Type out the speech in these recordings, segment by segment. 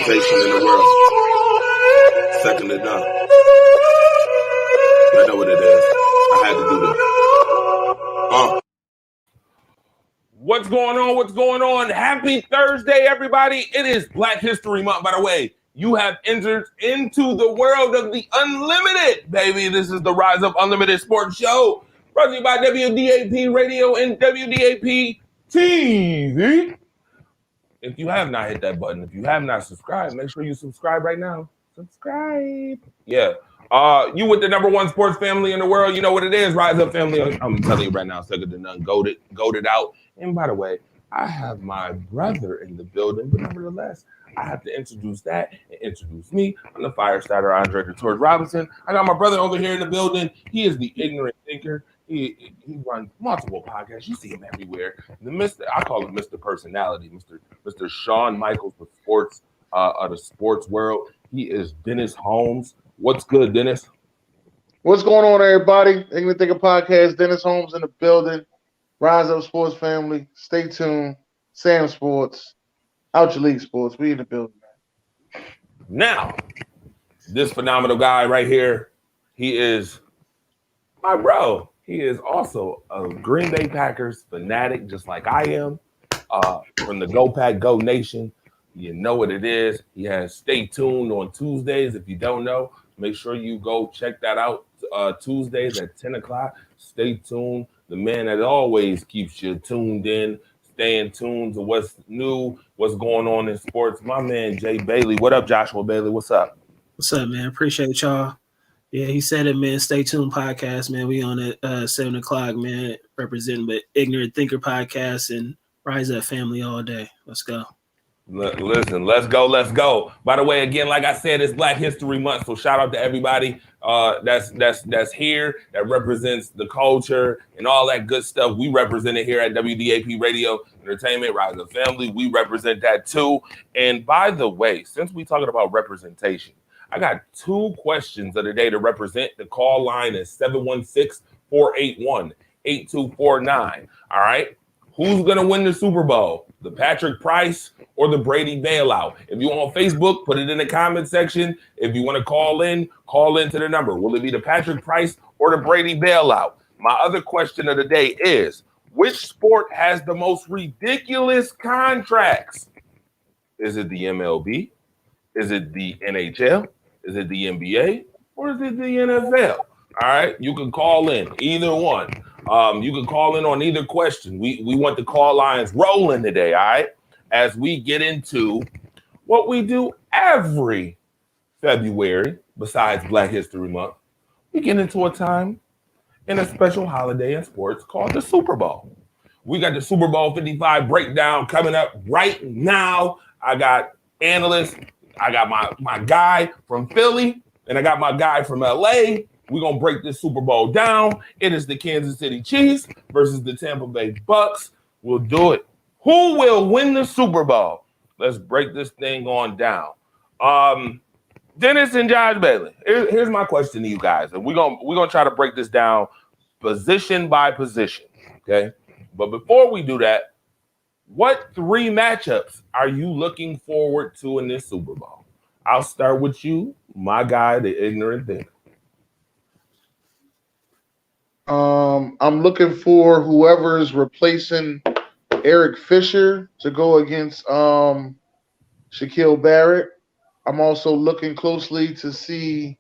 representation in the world. Second to none. I know what it is. I had to do this. What's going on? What's going on? Happy Thursday, everybody. It is Black History Month. By the way, you have entered into the world of the unlimited, baby. This is the Rise Up Unlimited Sports Show, brought to you by WDAP Radio and WDAP TV. If you have not hit that button, if you have not subscribed, make sure you subscribe right now. Subscribe. Yeah. You with the number one sports family in the world, you know what it is. Rise Up family. I'm telling you right now, second to none, goated out. And by the way, I have my brother in the building, but nevertheless, I have to introduce that and introduce me. I'm the fire starter, Andre George Robinson. I got my brother over here in the building. He is the ignorant thinker. He runs multiple podcasts. You see him everywhere. I call him Mr. Personality, Mr. Shawn Michaels of the sports world. He is Dennis Holmes. What's good, Dennis? What's going on, everybody? Ignorant Thinker Podcast. Dennis Holmes in the building. Rise Up Sports Family. Stay tuned. Sam Sports. Out Your League Sports. We in the building, man. Now, this phenomenal guy right here, he is my bro. He is also a Green Bay Packers fanatic, just like I am. From the Go Pack Go Nation. You know what it is. He has Stay Tuned on Tuesdays. If you don't know, make sure you go check that out. Tuesdays at 10 o'clock. Stay tuned. The man that always keeps you tuned in, staying tuned to what's new, what's going on in sports. My man, Jay Bailey. What up, Joshua Bailey? What's up? What's up, man? Appreciate y'all. Yeah, he said it, man. Stay tuned podcast, man. We on at 7 o'clock, man, representing the Ignorant Thinker Podcast and Rise Up Family all day. Let's go. Listen, let's go. By the way, again, like I said, it's Black History Month, so shout out to everybody that's here, that represents the culture and all that good stuff. We represent it here at WDAP Radio Entertainment, Rise Up Family. We represent that too. And by the way, since we're talking about representation, I got two questions of the day to represent. The call line is 716-481-8249. All right. Who's going to win the Super Bowl? The Patrick Price or the Brady bailout? If you on Facebook, put it in the comment section. If you want to call in to the number. Will it be the Patrick Price or the Brady bailout? My other question of the day is, which sport has the most ridiculous contracts? Is it the MLB? Is it the NHL? Is it the NBA? Or is it the NFL? All right, you can call in, either one. You can call in on either question. We want the call lines rolling today, all right? As we get into what we do every February, besides Black History Month, we get into a time in a special holiday in sports called the Super Bowl. We got the Super Bowl 55 breakdown coming up right now. I got analysts. I got my guy from Philly, and I got my guy from LA. We're going to break this Super Bowl down. It is the Kansas City Chiefs versus the Tampa Bay Bucks. We'll do it. Who will win the Super Bowl? Let's break this thing on down. Dennis and Josh Bailey, here's my question to you guys. And we're gonna try to break this down position by position, okay? But before we do that, what three matchups are you looking forward to in this Super Bowl? I'll start with you, my guy, the ignorant thinker. I'm looking for whoever is replacing Eric Fisher to go against Shaquille Barrett. I'm also looking closely to see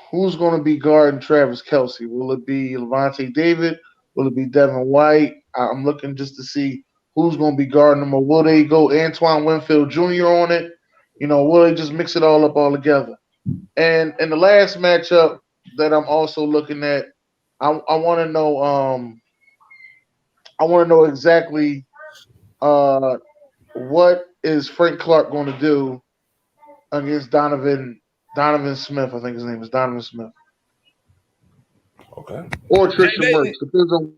who's going to be guarding Travis Kelce. Will it be Levante David? Will it be Devin White? I'm looking just to see who's going to be guarding them, or will they go Antoine Winfield Jr. on it? You know, will they just mix it all up all together? And in the last matchup that I'm also looking at, I want to know. I want to know exactly what is Frank Clark going to do against Donovan Smith. I think his name is Donovan Smith. Okay. Or Tristan Wirfs. Depends on.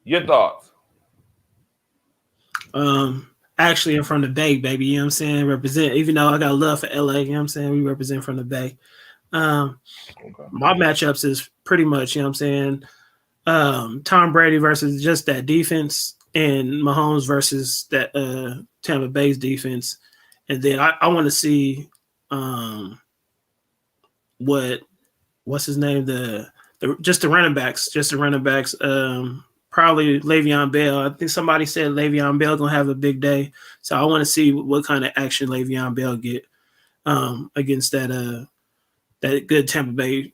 Your thoughts? Actually, I'm from the Bay, baby. You know what I'm saying? Represent, even though I got love for LA, you know what I'm saying? We represent from the Bay. My matchups is pretty much, you know what I'm saying? Tom Brady versus just that defense. and Mahomes versus that Tampa Bay's defense, and then I want to see what's his name the running backs, probably Le'Veon Bell. I think somebody said Le'Veon Bell gonna have a big day, so I want to see what kind of action Le'Veon Bell get against that good Tampa Bay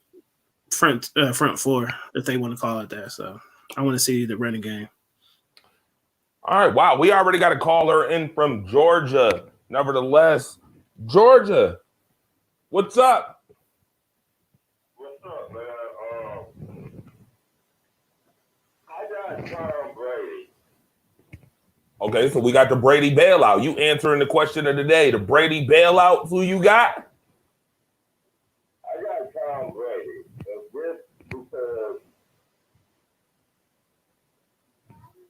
front four, if they want to call it that. So I want to see the running game. All right, wow, we already got a caller in from Georgia. Nevertheless, Georgia, what's up? What's up, man? I got Tom Brady. Okay, so we got the Brady bailout. You answering the question of the day. The Brady bailout, who you got? I got Tom Brady. Just because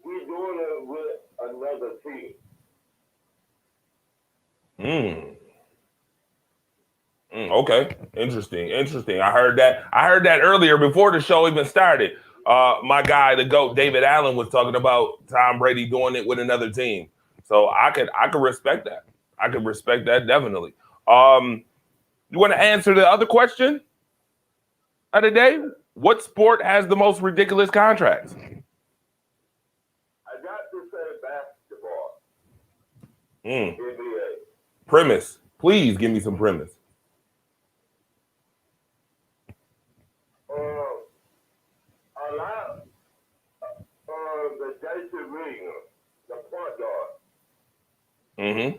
we're doing it with another team. Okay, interesting. I heard that earlier before the show even started. My guy, the GOAT, David Allen, was talking about Tom Brady doing it with another team. So I could respect that. I could respect that definitely. You want to answer the other question of the day? What sport has the most ridiculous contracts? I got to say basketball. NBA. Premise. Please give me some premise. Allow the Jason Regan, the point guard. Mm-hmm.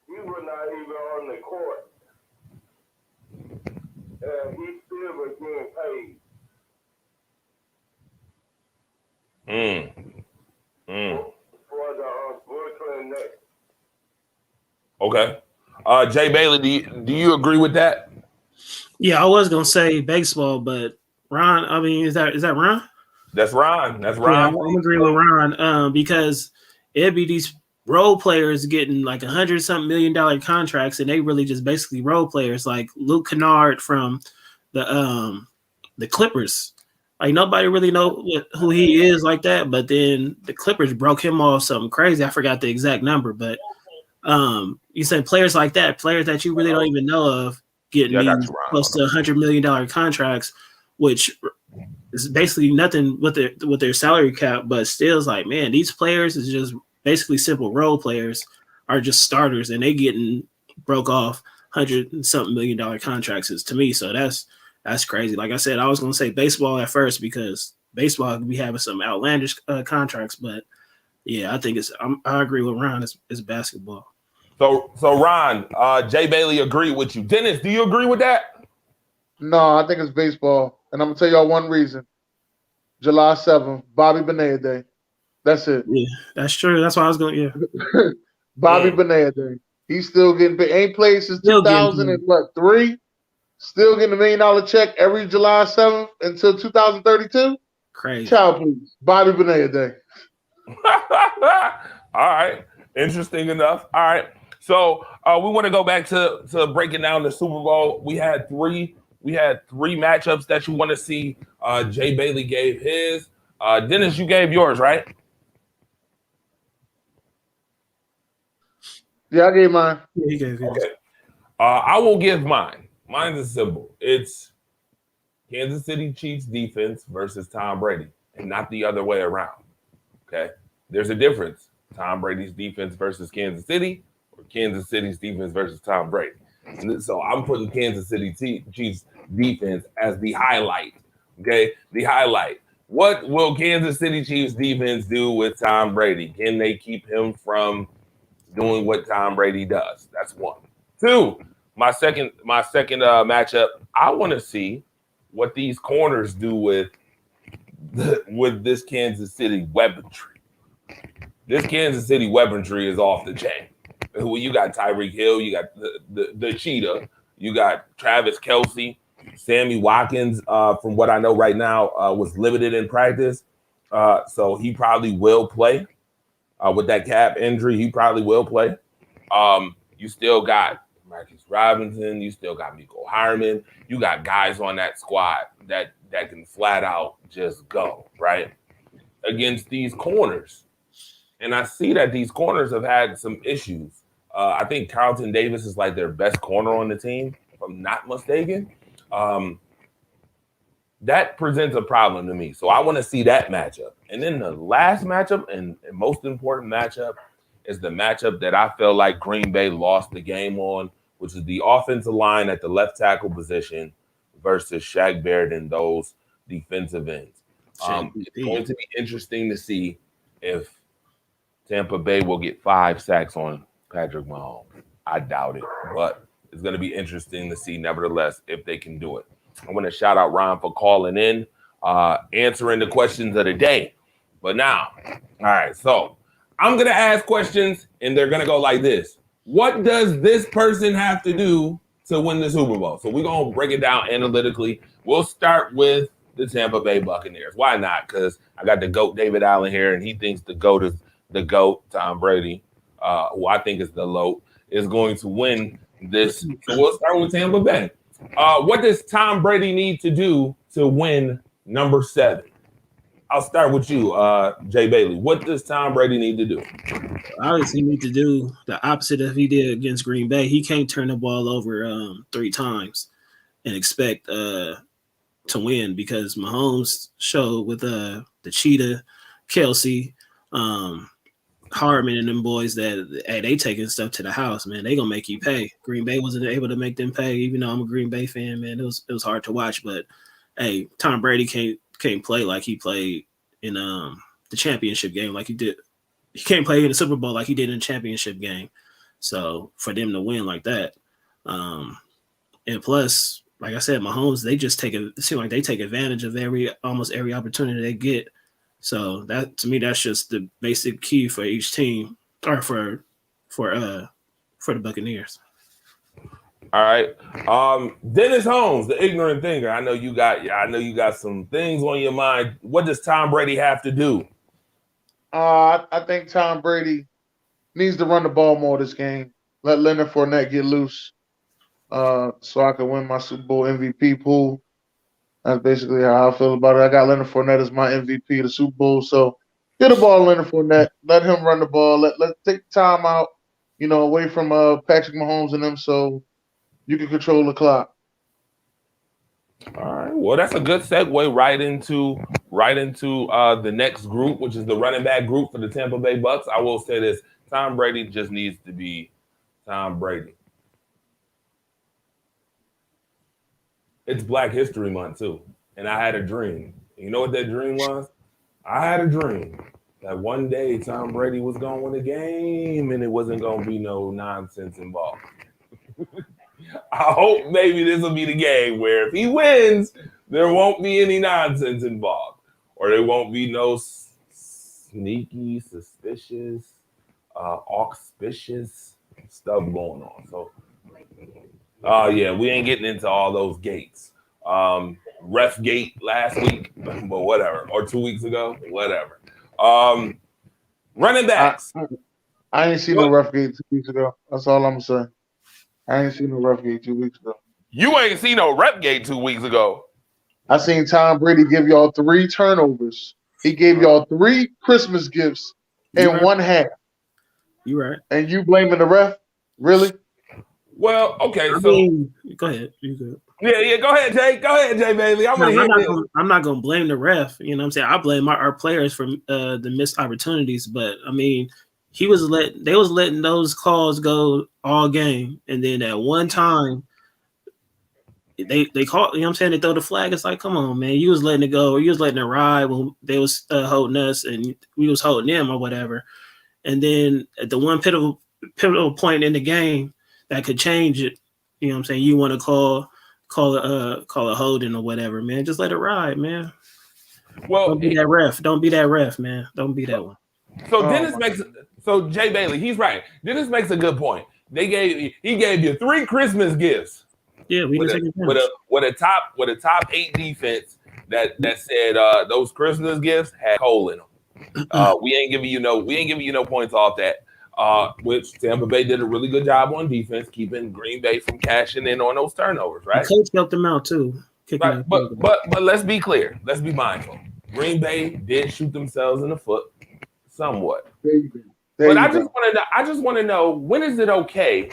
He was not even on the court. And he still was getting paid. For the Brooklyn Nets. Okay. Jay Bailey, do you agree with that? Yeah, I was gonna say baseball, but Ron, I mean, is that Ron? That's Ron. That's Yeah, Ron. I'm agree with Ron because it'd be these role players getting like $100-something million contracts, and they really just basically role players, like Luke Kennard from the Clippers. Like nobody really know who he is like that, but then the Clippers broke him off something crazy. I forgot the exact number, but you said players like that, players that you really don't even know of, getting these close to $100 million contracts, which is basically nothing with their salary cap, but still, it's like, man, these players is just basically simple role players, are just starters, and they getting broke off $100-something million contracts to me. So that's crazy. Like I said, I was gonna say baseball at first because baseball could be having some outlandish contracts, but yeah, I think I agree with Ron. It's basketball. So Ron, Jay Bailey agreed with you. Dennis, do you agree with that? No, I think it's baseball. And I'm going to tell y'all one reason. July 7th, Bobby Bonilla Day. That's it. Yeah, that's true. That's why I was going, yeah. Bobby Bonilla Day. He's still getting paid. Ain't played since 2003. Still getting $1 million check every July 7th until 2032. Crazy. Child, please. Bobby Bonilla Day. All right. Interesting enough. All right. So we want to go back to breaking down the Super Bowl. We had three matchups that you want to see. Jay Bailey gave his. Dennis, you gave yours, right? Yeah, I gave mine. Yeah, he gave his. Okay. I will give mine. Mine is simple. It's Kansas City Chiefs defense versus Tom Brady, and not the other way around. Okay. There's a difference. Tom Brady's defense versus Kansas City, or Kansas City's defense versus Tom Brady. So I'm putting Kansas City Chiefs defense as the highlight. Okay, the highlight. What will Kansas City Chiefs defense do with Tom Brady? Can they keep him from doing what Tom Brady does? That's one. Two, my second matchup. I want to see what these corners do with this Kansas City weaponry. This Kansas City weaponry is off the chain. You got Tyreek Hill, you got the Cheetah, you got Travis Kelce, Sammy Watkins. From what I know right now, was limited in practice, so he probably will play with that calf injury. He probably will play. You still got Marcus Robinson, you still got Mecole Hardman. You got guys on that squad that can flat out just go, right? against these corners. And I see that these corners have had some issues. I think Carlton Davis is like their best corner on the team, if I'm not mistaken. That presents a problem to me. So I want to see that matchup. And then the last matchup and most important matchup is the matchup that I feel like Green Bay lost the game on, which is the offensive line at the left tackle position versus Shaq Barrett and those defensive ends. It's going to be interesting to see if Tampa Bay will get 5 sacks on Patrick Mahomes. I doubt it, but it's going to be interesting to see, nevertheless, if they can do it. I want to shout out Ron for calling in, answering the questions of the day. But now, all right, so I'm going to ask questions, and they're going to go like this. What does this person have to do to win the Super Bowl? So we're going to break it down analytically. We'll start with the Tampa Bay Buccaneers. Why not? Because I got the GOAT David Allen here, and he thinks the GOAT is the GOAT, Tom Brady, who I think is the LOAT, is going to win this. So we'll start with Tampa Bay. What does Tom Brady need to do to win number 7? I'll start with you, Jay Bailey. What does Tom Brady need to do? Obviously, he need to do the opposite of he did against Green Bay. He can't turn the ball over 3 times and expect to win, because Mahomes showed with the Cheetah, Kelsey, Hardman and them boys that they taking stuff to the house, man. They gonna make you pay. Green Bay wasn't able to make them pay, even though I'm a Green Bay fan, man. It was hard to watch, but hey, Tom Brady can't play like he played in the championship game, like he did. He can't play in the Super Bowl like he did in the championship game. So for them to win like that, and plus, like I said, Mahomes, it seems like they take advantage of almost every opportunity they get. So that, to me, that's just the basic key for each team, or for the Buccaneers. All right, Dennis Holmes, the ignorant thinker. I know you got some things on your mind. What does Tom Brady have to do? I think Tom Brady needs to run the ball more this game. Let Leonard Fournette get loose, so I can win my Super Bowl MVP pool. That's basically how I feel about it. I got Leonard Fournette as my MVP of the Super Bowl. So get the ball, Leonard Fournette. Let him run the ball. Let take time out, away from Patrick Mahomes and them, so you can control the clock. All right. Well, that's a good segue right into the next group, which is the running back group for the Tampa Bay Bucks. I will say this: Tom Brady just needs to be Tom Brady. It's Black History Month, too. And I had a dream. You know what that dream was? I had a dream that one day Tom Brady was going to win a game and it wasn't going to be no nonsense involved. I hope maybe this will be the game where if he wins, there won't be any nonsense involved. Or there won't be no sneaky, suspicious, auspicious stuff going on. So, yeah, we ain't getting into all those gates. Ref gate last week, but whatever. Or 2 weeks ago, whatever. Running backs. I ain't seen no ref gate 2 weeks ago. That's all I'm saying. I ain't seen no ref gate 2 weeks ago. You ain't seen no ref gate 2 weeks ago. I seen Tom Brady give y'all 3 turnovers. He gave y'all 3 Christmas gifts in one half. You right. And you blaming the ref? Really? Well, okay, go ahead. You good. Yeah, go ahead, Jay. Go ahead, Jay Bailey. I'm not gonna blame the ref. You know what I'm saying? I blame our players for the missed opportunities, but I mean, they was letting those calls go all game, and then at one time they call, you know what I'm saying, they throw the flag. It's like, come on, man, you was letting it go, you was letting it ride when they was holding us and we was holding them or whatever. And then at the one pivotal point in the game that could change it, you know what I'm saying, you want to call a holding or whatever, man. Just let it ride, man. Well, don't be that ref. Don't be that ref, man. Don't be that one. So Jay Bailey, he's right. Dennis makes a good point. He gave you 3 Christmas gifts. Yeah, we can take it with a top 8 defense that said those Christmas gifts had hole in them. We ain't giving you no points off that. Which Tampa Bay did a really good job on defense, keeping Green Bay from cashing in on those turnovers, right? The coach helped them out too. Right. But let's be clear. Let's be mindful. Green Bay did shoot themselves in the foot somewhat. There you go. But I just want to know, when is it okay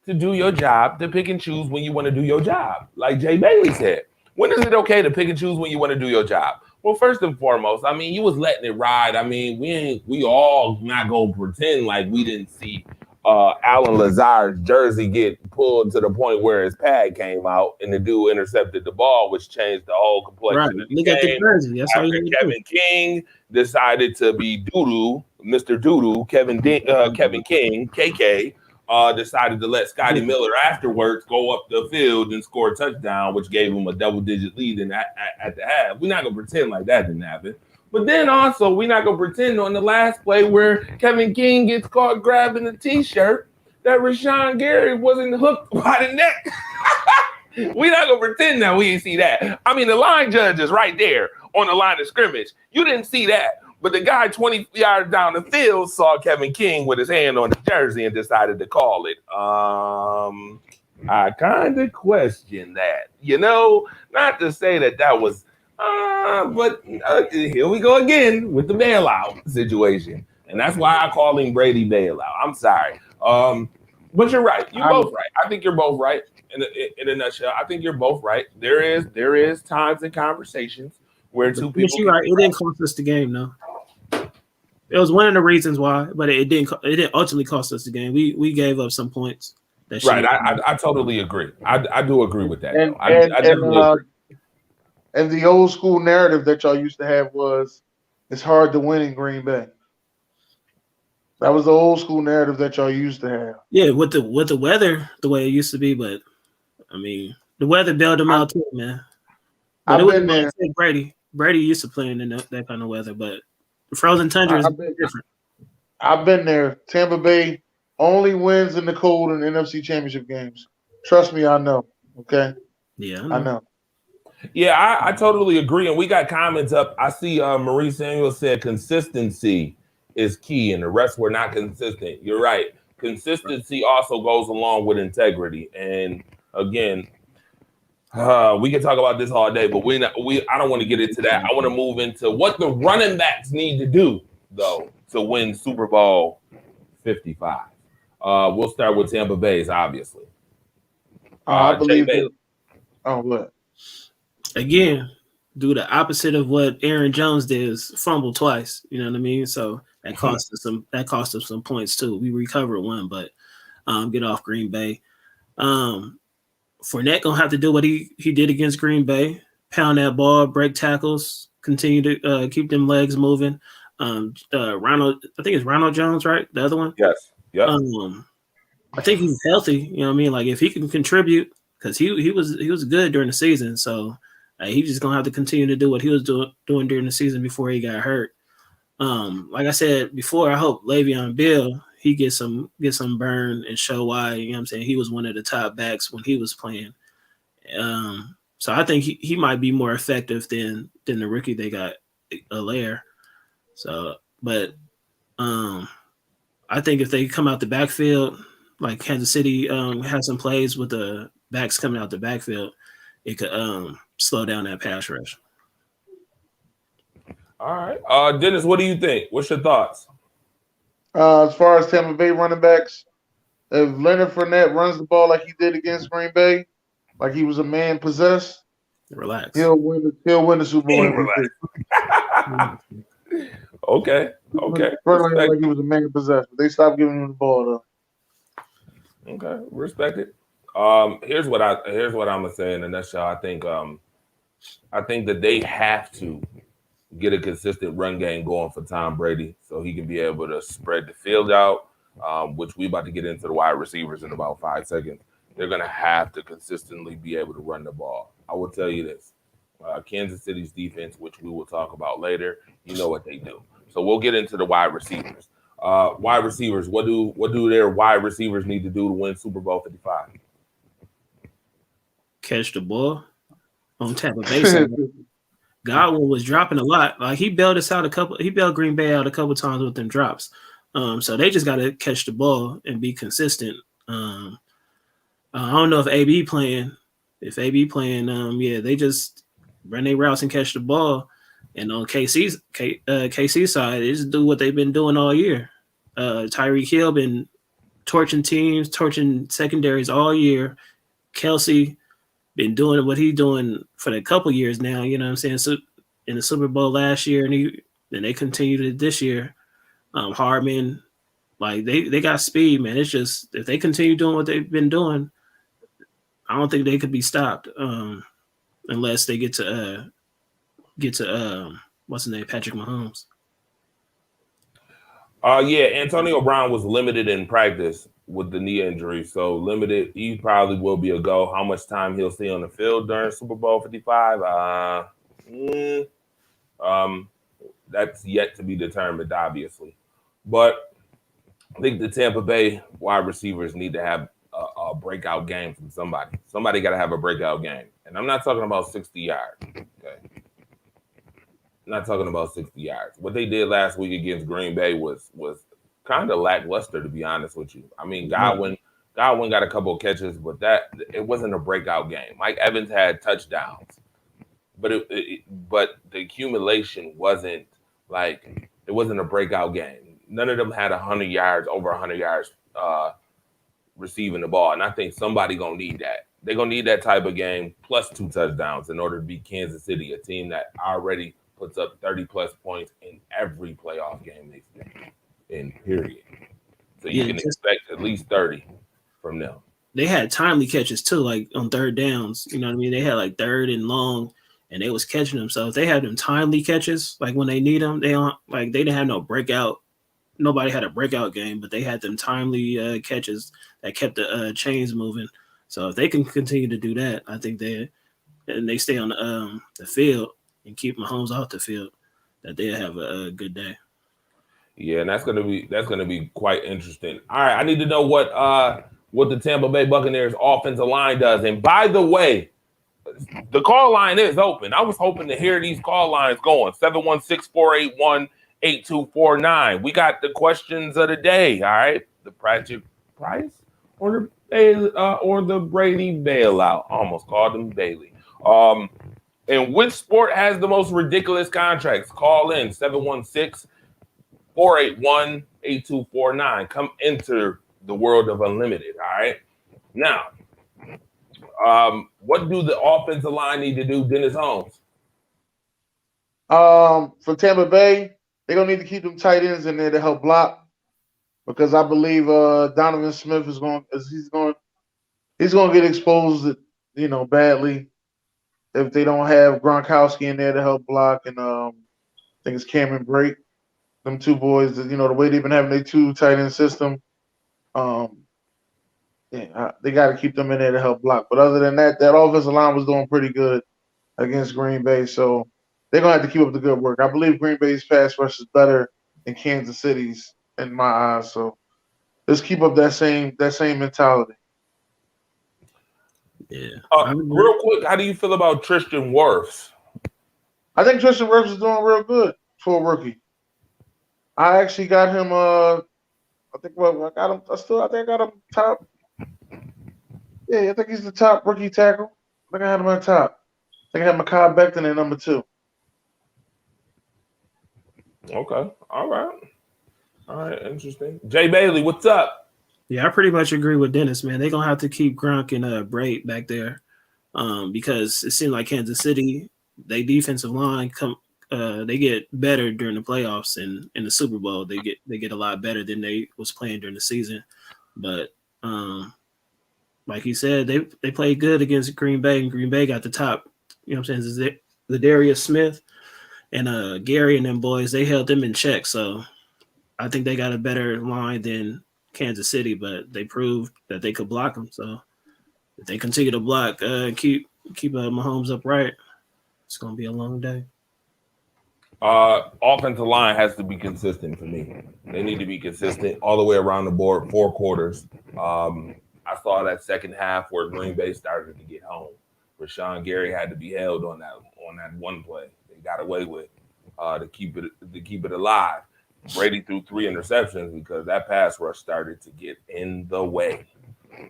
to do your job, to pick and choose when you want to do your job? Like Jay Bailey said, when is it okay to pick and choose when you want to do your job? Well, first and foremost, I mean, you was letting it ride. I mean, we all not gonna pretend like we didn't see Alan Lazard's jersey get pulled to the point where his pad came out and the dude intercepted the ball, which changed the whole complexion Right. of the Look game. at the jersey. That's all After you need to Kevin King decided to be Doodoo, Mr. Doodoo, Kevin King, KK, decided to let Scotty Miller afterwards go up the field and score a touchdown, which gave him a double-digit lead at the half. We're not going to pretend like that didn't happen. But then also, we're not going to pretend on the last play where Kevin King gets caught grabbing the T-shirt that Rashawn Gary wasn't hooked by the neck. We're not going to pretend that we didn't see that. I mean, the line judge is right there on the line of scrimmage. You didn't see that. But the guy 20 yards down the field saw Kevin King with his hand on the jersey and decided to call it. I kind of question that. You know, not to say that was, but here we go again with the bailout situation. And that's why I call him Brady bailout. I'm sorry. But you're right. You're both right. I think you're both right in a nutshell. I think you're both right. There is times and conversations where two people. You're right. It didn't cost us the game, though. It was one of the reasons why, but it didn't ultimately cost us the game. We gave up some points. Right. I totally agree. I do agree with that. And the old school narrative that y'all used to have was it's hard to win in Green Bay. That was the old school narrative that y'all used to have. Yeah, with the weather the way it used to be, but I mean the weather bailed them out too, man. But I've been there. Brady used to play in that kind of weather, but the frozen tundra is different. I've been there. Tampa Bay only wins in the cold in NFC Championship games. Trust me, I know. Okay. Yeah, I know. Yeah, I totally agree. And we got comments up. I see Marie Samuel said consistency is key, and the rest were not consistent. You're right. Consistency also goes along with integrity. And again, we can talk about this all day, but I don't want to get into that. I want to move into what the running backs need to do, though, to win Super Bowl 55. We'll start with Tampa Bay's, obviously. I believe that. Oh, what? Again, do the opposite of what Aaron Jones did, is fumble twice. You know what I mean? So that cost us some points too. We recovered one, but get off Green Bay. Fournette gonna have to do what he did against Green Bay: pound that ball, break tackles, continue to keep them legs moving. Ronald, I think it's Ronald Jones, right? The other one. Yes. Yep. I think he's healthy. You know what I mean? Like if he can contribute, because he was good during the season, so he's just gonna have to continue to do what he was doing during the season before he got hurt. Like I said before, I hope Le'Veon Bell he gets some burn and show why, you know what I'm saying, he was one of the top backs when he was playing. So I think he might be more effective than the rookie they got, Allaire. So, but I think if they come out the backfield, like Kansas City has some plays with the backs coming out the backfield, it could slow down that pass rush. All right. Dennis, what do you think? What's your thoughts? As far as Tampa Bay running backs, if Leonard Fournette runs the ball like he did against Green Bay, like he was a man possessed, relax. He'll win the Super Bowl. Okay. Like he was a man possessed, but they stopped giving him the ball though. Okay, respect it. Here's what I'm gonna say in a nutshell. I think that they have to get a consistent run game going for Tom Brady so he can be able to spread the field out, which we about to get into the wide receivers in about 5 seconds. They're going to have to consistently be able to run the ball. I will tell you this. Kansas City's defense, which we will talk about later, you know what they do. So we'll get into the wide receivers. Wide receivers, what do their wide receivers need to do to win Super Bowl 55? Catch the ball on Tampa Bay. Godwin was dropping a lot. Like he bailed Green Bay out a couple times with them drops. So they just got to catch the ball and be consistent. I don't know if AB playing. If AB playing, they just run their routes and catch the ball And on KC side, they just do what they've been doing all year. Tyreek Hill been torching teams, torching secondaries all year. Kelsey been doing what he's doing for a couple years now. You know what I'm saying? So in the Super Bowl last year, and they continued it this year. Hardman, like they got speed, man. It's just if they continue doing what they've been doing, I don't think they could be stopped unless they get to what's his name, Patrick Mahomes. Yeah, Antonio Brown was limited in practice with the knee injury, so limited. He probably will be a go. How much time he'll stay on the field during Super Bowl 55? That's yet to be determined, obviously. But I think the Tampa Bay wide receivers need to have a breakout game from somebody. Somebody got to have a breakout game, and I'm not talking about 60 yards. Okay. Not talking about 60 yards. What they did last week against Green Bay was kind of lackluster, to be honest with you. I mean, Godwin got a couple of catches, but it wasn't a breakout game. Mike Evans had touchdowns, but but the accumulation wasn't like it wasn't a breakout game. None of them had 100 yards, over 100 yards receiving the ball, and I think somebody gonna need that. They're gonna need that type of game plus 2 touchdowns in order to beat Kansas City, a team that already puts up 30-plus points in every playoff game they've been in, period. So you can expect at least 30 from them. They had timely catches, too, like on third downs. You know what I mean? They had, like, third and long, and they was catching them. So if they had them timely catches, like when they need them, they didn't have no breakout. Nobody had a breakout game, but they had them timely catches that kept the chains moving. So if they can continue to do that, I think they stay on the field and keep Mahomes off the field, that they'll have a good day. Yeah, and that's gonna be quite interesting. All right, I need to know what the Tampa Bay Buccaneers offensive line does. And by the way, the call line is open. I was hoping to hear these call lines going. 716-481-8249. We got the questions of the day. All right, the Patrick Price or the Brady bailout. Almost called him Bailey. And which sport has the most ridiculous contracts? Call in 716-481-8249. Come enter the world of unlimited. All right. Now, what do the offensive line need to do, Dennis Holmes? For Tampa Bay, they're gonna need to keep them tight ends in there to help block, because I believe Donovan Smith he's going to get exposed, badly if they don't have Gronkowski in there to help block, and I think it's Cameron Brate. Them two boys, the way they've been having their 2 tight end system, they got to keep them in there to help block. But other than that, that offensive line was doing pretty good against Green Bay, so they're gonna have to keep up the good work. I believe Green Bay's pass rush is better than Kansas City's in my eyes, so let's keep up that same mentality. Yeah. Real quick, how do you feel about Tristan Wirfs? I think Tristan Wirfs is doing real good for a rookie. I actually got him. I think I got him top. Yeah, I think he's the top rookie tackle. I think I had him on top. I think I had Mekhi Becton at number 2. Okay. All right. Interesting. Jay Bailey, what's up? Yeah, I pretty much agree with Dennis, man. They're going to have to keep Gronk and Brate back there because it seemed like Kansas City, they defensive line they get better during the playoffs, and in the Super Bowl they get a lot better than they was playing during the season. But like he said, they played good against Green Bay, and Green Bay got the top. You know what I'm saying? The Darius Smith and Gary and them boys, they held them in check. So I think they got a better line than Kansas City, but they proved that they could block them. So if they continue to block, keep Mahomes upright, it's gonna be a long day. Offensive line has to be consistent for me. They need to be consistent all the way around the board, 4 quarters. I saw that second half where Green Bay started to get home. Rashawn Gary had to be held on that one play. They got away with to keep it alive. Brady threw 3 interceptions because that pass rush started to get in the way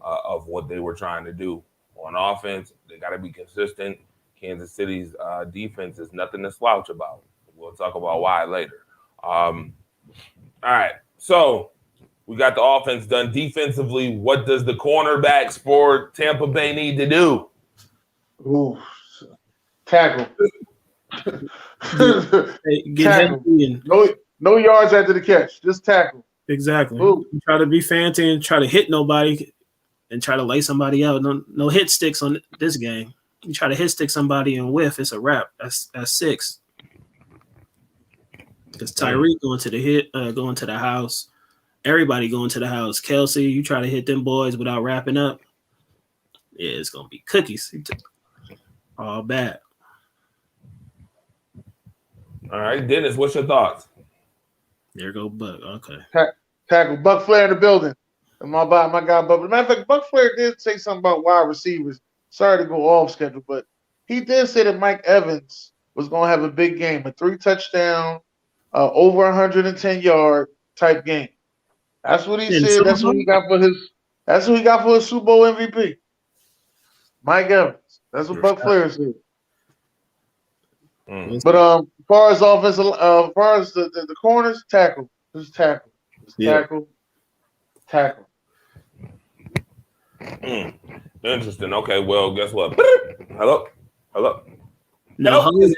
of what they were trying to do on offense. They got to be consistent. Kansas City's defense is nothing to slouch about. We'll talk about why later. All right. So we got the offense done. Defensively, what does the cornerbacks for Tampa Bay need to do? Ooh, tackle. Get Tackle. healthy and No yards after the catch. Just tackle. exactly. Ooh. You try to be fancy and try to hit nobody and try to lay somebody out. No hit sticks on this game. You try to hit stick somebody and whiff, it's a wrap. That's 6. Because Tyreek going to the house. Everybody going to the house. Kelsey, you try to hit them boys without wrapping up. Yeah, it's gonna be cookies. All bad. All right, Dennis, what's your thoughts? There go Buck. Okay. Tackle. Buck Flair in the building. And my guy Buck. Matter of fact, Buck Flair did say something about wide receivers. Sorry to go off schedule, but he did say that Mike Evans was going to have a big game, a 3-touchdown, over 110 yard type game. That's what he said. That's what he got for his. That's what he got for his Super Bowl MVP. Mike Evans. That's what Buck Flair said. But as far as offensive, as far as the corners, tackle. Just tackle. Tackle. Interesting. Okay, well, guess what? Hello. No, Help is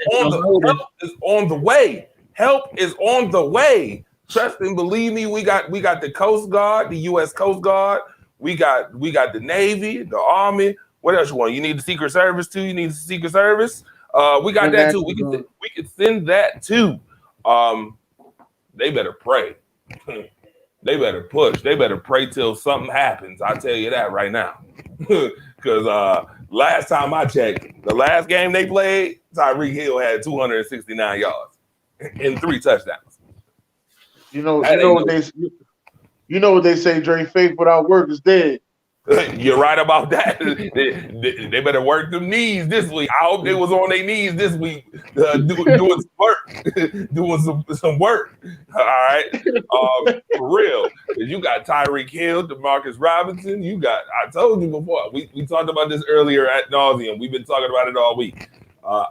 on the way. Help is on the way. Trust and believe me, we got the Coast Guard, the U.S. Coast Guard. We got the Navy, the Army. What else you want? You need the Secret Service too. You need the Secret Service. We got that too. We can send that too. They better pray. They better push. They better pray till something happens. I'll tell you that right now. Because last time I checked, the last game they played, Tyreek Hill had 269 yards and 3 touchdowns. You know what they say, Dre, faith without work is dead. You're right about that. They better work them knees this week. I hope they was on their knees this week doing some work. doing some work. All right. For real. You got Tyreek Hill, DeMarcus Robinson. I told you before. We talked about this earlier at nauseum. We've been talking about it all week. I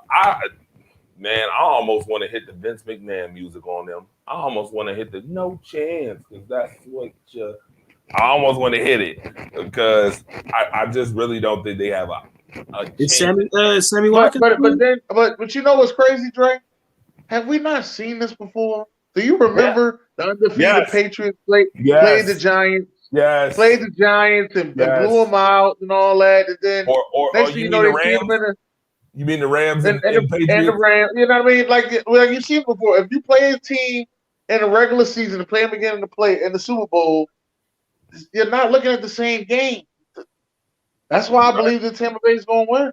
almost want to hit the Vince McMahon music on them. I almost want to hit the no chance, because that's what I almost want to hit it, because I just really don't think they have a It's Sammy Watkins. But you know what's crazy, Dre? Have we not seen this before? Do you remember the undefeated Patriots played the Giants? Yes. Played the Giants and blew them out and all that, and then next thing you know, they see them in you mean the Rams and Patriots? And the Rams, you know what I mean? Like you've seen before. If you play a team in a regular season and play them again in the Super Bowl, you're not looking at the same game. That's why I believe that Tampa Bay is going to win.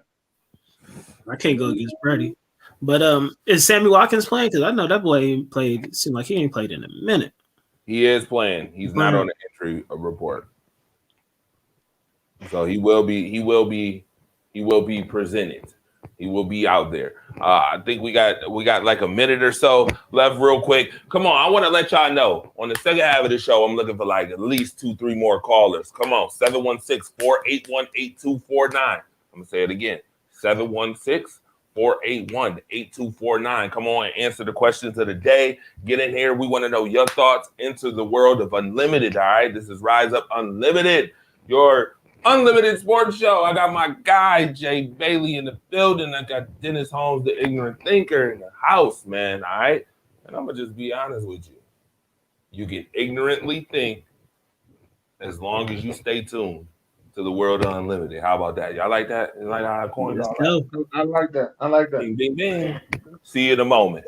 I can't go against Brady. But is Sammy Watkins playing? Because I know that boy ain't played. Seemed like he ain't played in a minute. He is playing. He's not on the injury report. So he will be presented. He will be out there. I think we got like a minute or so left real quick. Come on, I want to let y'all know on the second half of the show, I'm looking for like at least 2-3 more callers. Come on, 716-481-8249. I'm going to say it again, 716-481-8249. Come on and answer the questions of the day. Get in here. We want to know your thoughts into the world of Unlimited, all right? This is Rise Up Unlimited, your unlimited sports show. I got my guy, Jay Bailey, in the building. I got Dennis Holmes, the ignorant thinker, in the house, man, all right? And I'm going to just be honest with you. You can ignorantly think as long as you stay tuned to the world of Unlimited. How about that? Y'all like that? You like how I coined y'all? I like that. Ding, ding, ding. See you in a moment.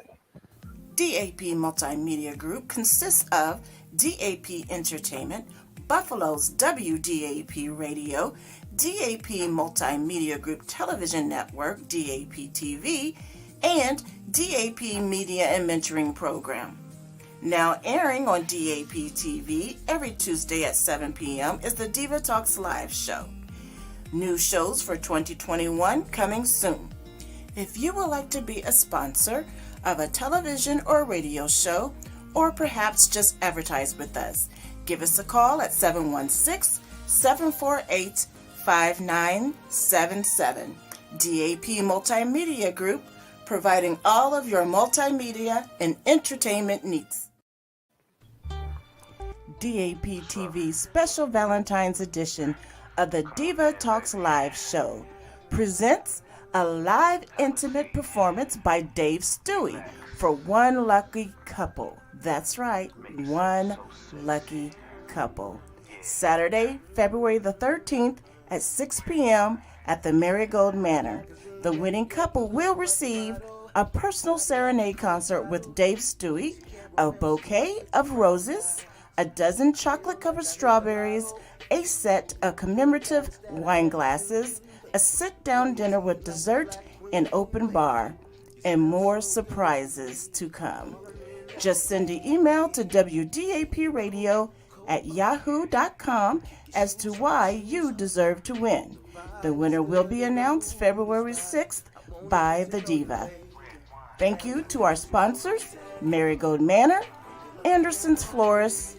DAP Multimedia Group consists of DAP Entertainment, Buffalo's WDAP Radio, DAP Multimedia Group Television Network, DAP TV, and DAP Media and Mentoring Program. Now airing on DAP TV every Tuesday at 7 p.m. is the Diva Talks Live show. New shows for 2021 coming soon. If you would like to be a sponsor of a television or radio show, or perhaps just advertise with us, give us a call at 716-748-5977. DAP Multimedia Group, providing all of your multimedia and entertainment needs. DAP TV special Valentine's edition of the Diva Talks Live show presents a live intimate performance by Dave Stewie for one lucky couple. That's right, one lucky couple. Saturday, February the 13th at 6 p.m. at the Marigold Manor. The winning couple will receive a personal serenade concert with Dave Stewie, a bouquet of roses, a dozen chocolate-covered strawberries, a set of commemorative wine glasses, a sit-down dinner with dessert and open bar, and more surprises to come. Just send an email to wdapradio@yahoo.com as to why you deserve to win. The winner will be announced February 6th by the Diva. Thank you to our sponsors, Marigold Manor, Anderson's Florists,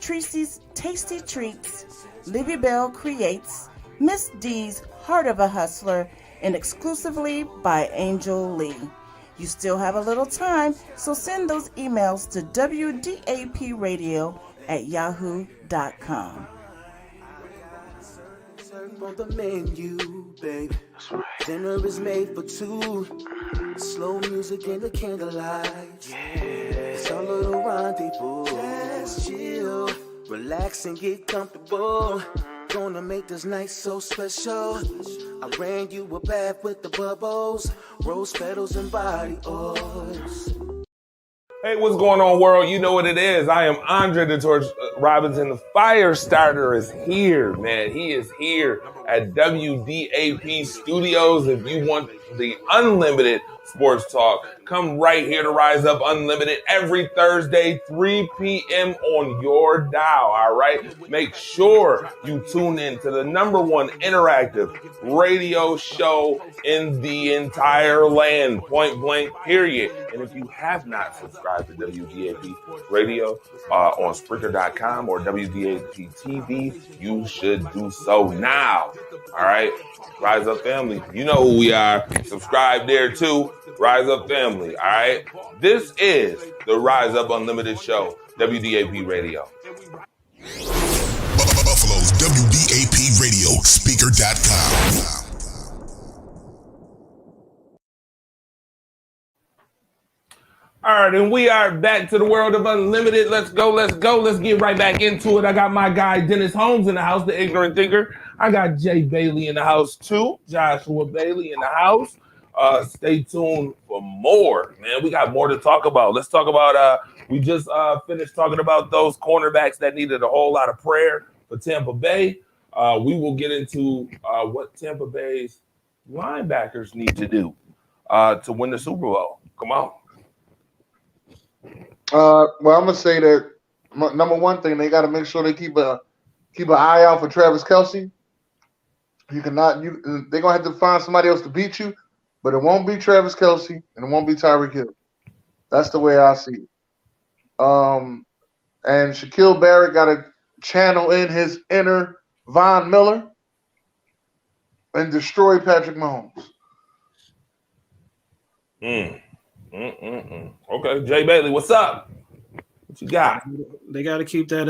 Tracy's Tasty Treats, Libby Bell Creates, Miss D's Heart of a Hustler, and exclusively by Angel Lee. You still have a little time, so send those emails to wdapradio@yahoo.com. On the menu, babe. That's right. Dinner is made for two. Slow music in the candlelight. Yeah. It's our little rendezvous. Let's chill, relax and get comfortable. Gonna make this night so special. I ran you a bath with the bubbles, rose petals and body oils. Hey, what's going on, world? You know what it is. I am Andre the Torch Robinson. The fire starter is here, man. He is here at WDAP Studios. If you want the unlimited sports talk, come right here to Rise Up Unlimited every Thursday, 3 p.m. on your dial, all right? Make sure you tune in to the #1 interactive radio show in the entire land, point blank, period. And if you have not subscribed to WDAP Radio on Spreaker.com or WDAP TV, you should do so now, all right? Rise Up Family, you know who we are. Subscribe there too. Rise Up Family, all right? This is the Rise Up Unlimited show, WDAP Radio. Buffalo's WDAP Radio, Speaker.com. All right, and we are back to the world of Unlimited. Let's go. Let's get right back into it. I got my guy, Dennis Holmes, in the house, the ignorant thinker. I got Jay Bailey in the house, too. Joshua Bailey in the house. Stay tuned for more, man. We got more to talk about. Let's talk about, we just finished talking about those cornerbacks that needed a whole lot of prayer for Tampa Bay. We will get into what Tampa Bay's linebackers need to do to win the Super Bowl. Come on. Well, I'm gonna say that number one thing, they got to make sure they keep an eye out for Travis Kelce. They're gonna have to find somebody else to beat you, but it won't be Travis Kelce and it won't be Tyreek Hill. That's the way I see it. And Shaquille Barrett got to channel in his inner Von Miller and destroy Patrick Mahomes. Okay, Jay Bailey, what's up? What you got? They got to keep that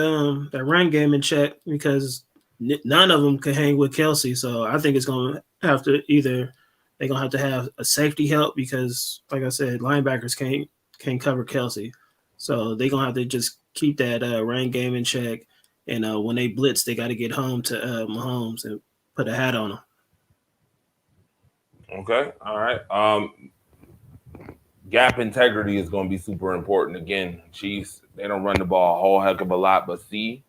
run game in check because none of them can hang with Kelce. So I think it's going to have to they're going to have a safety help because, like I said, linebackers can't cover Kelce. So they're going to have to just keep that run game in check. And when they blitz, they got to get home to Mahomes and put a hat on him. Okay, all right. Gap integrity is going to be super important. Again, Chiefs, they don't run the ball a whole heck of a lot, but CEH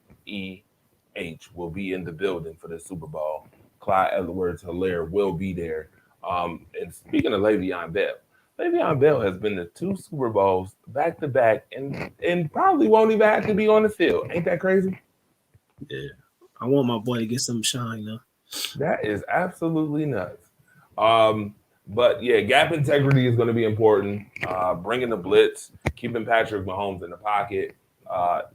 will be in the building for the Super Bowl. Clyde Edwards-Helaire will be there. And speaking of Le'Veon Bell has been to 2 Super Bowls back-to-back and probably won't even have to be on the field. Ain't that crazy? Yeah. I want my boy to get some shine, though. That is absolutely nuts. But, yeah, gap integrity is going to be important. Bringing the blitz, keeping Patrick Mahomes in the pocket,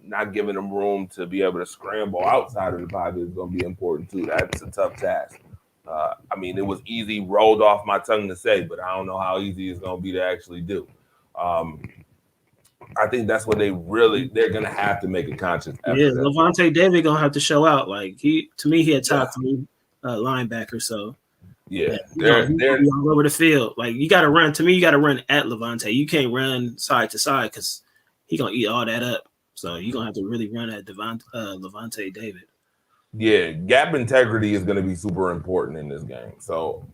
not giving him room to be able to scramble outside of the pocket is going to be important, too. That's a tough task. I mean, it was easy, rolled off my tongue to say, but I don't know how easy it's going to be to actually do. I think that's what they're going to have to make a conscious effort. Yeah, Levante David going to have to show out. Like, he a top 3 linebacker. So, yeah, they're all over the field. Like, you got to run. To me, you got to run at Levante. You can't run side to side because he going to eat all that up. So, you're going to have to really run at Levante David. Yeah, gap integrity is going to be super important in this game. So,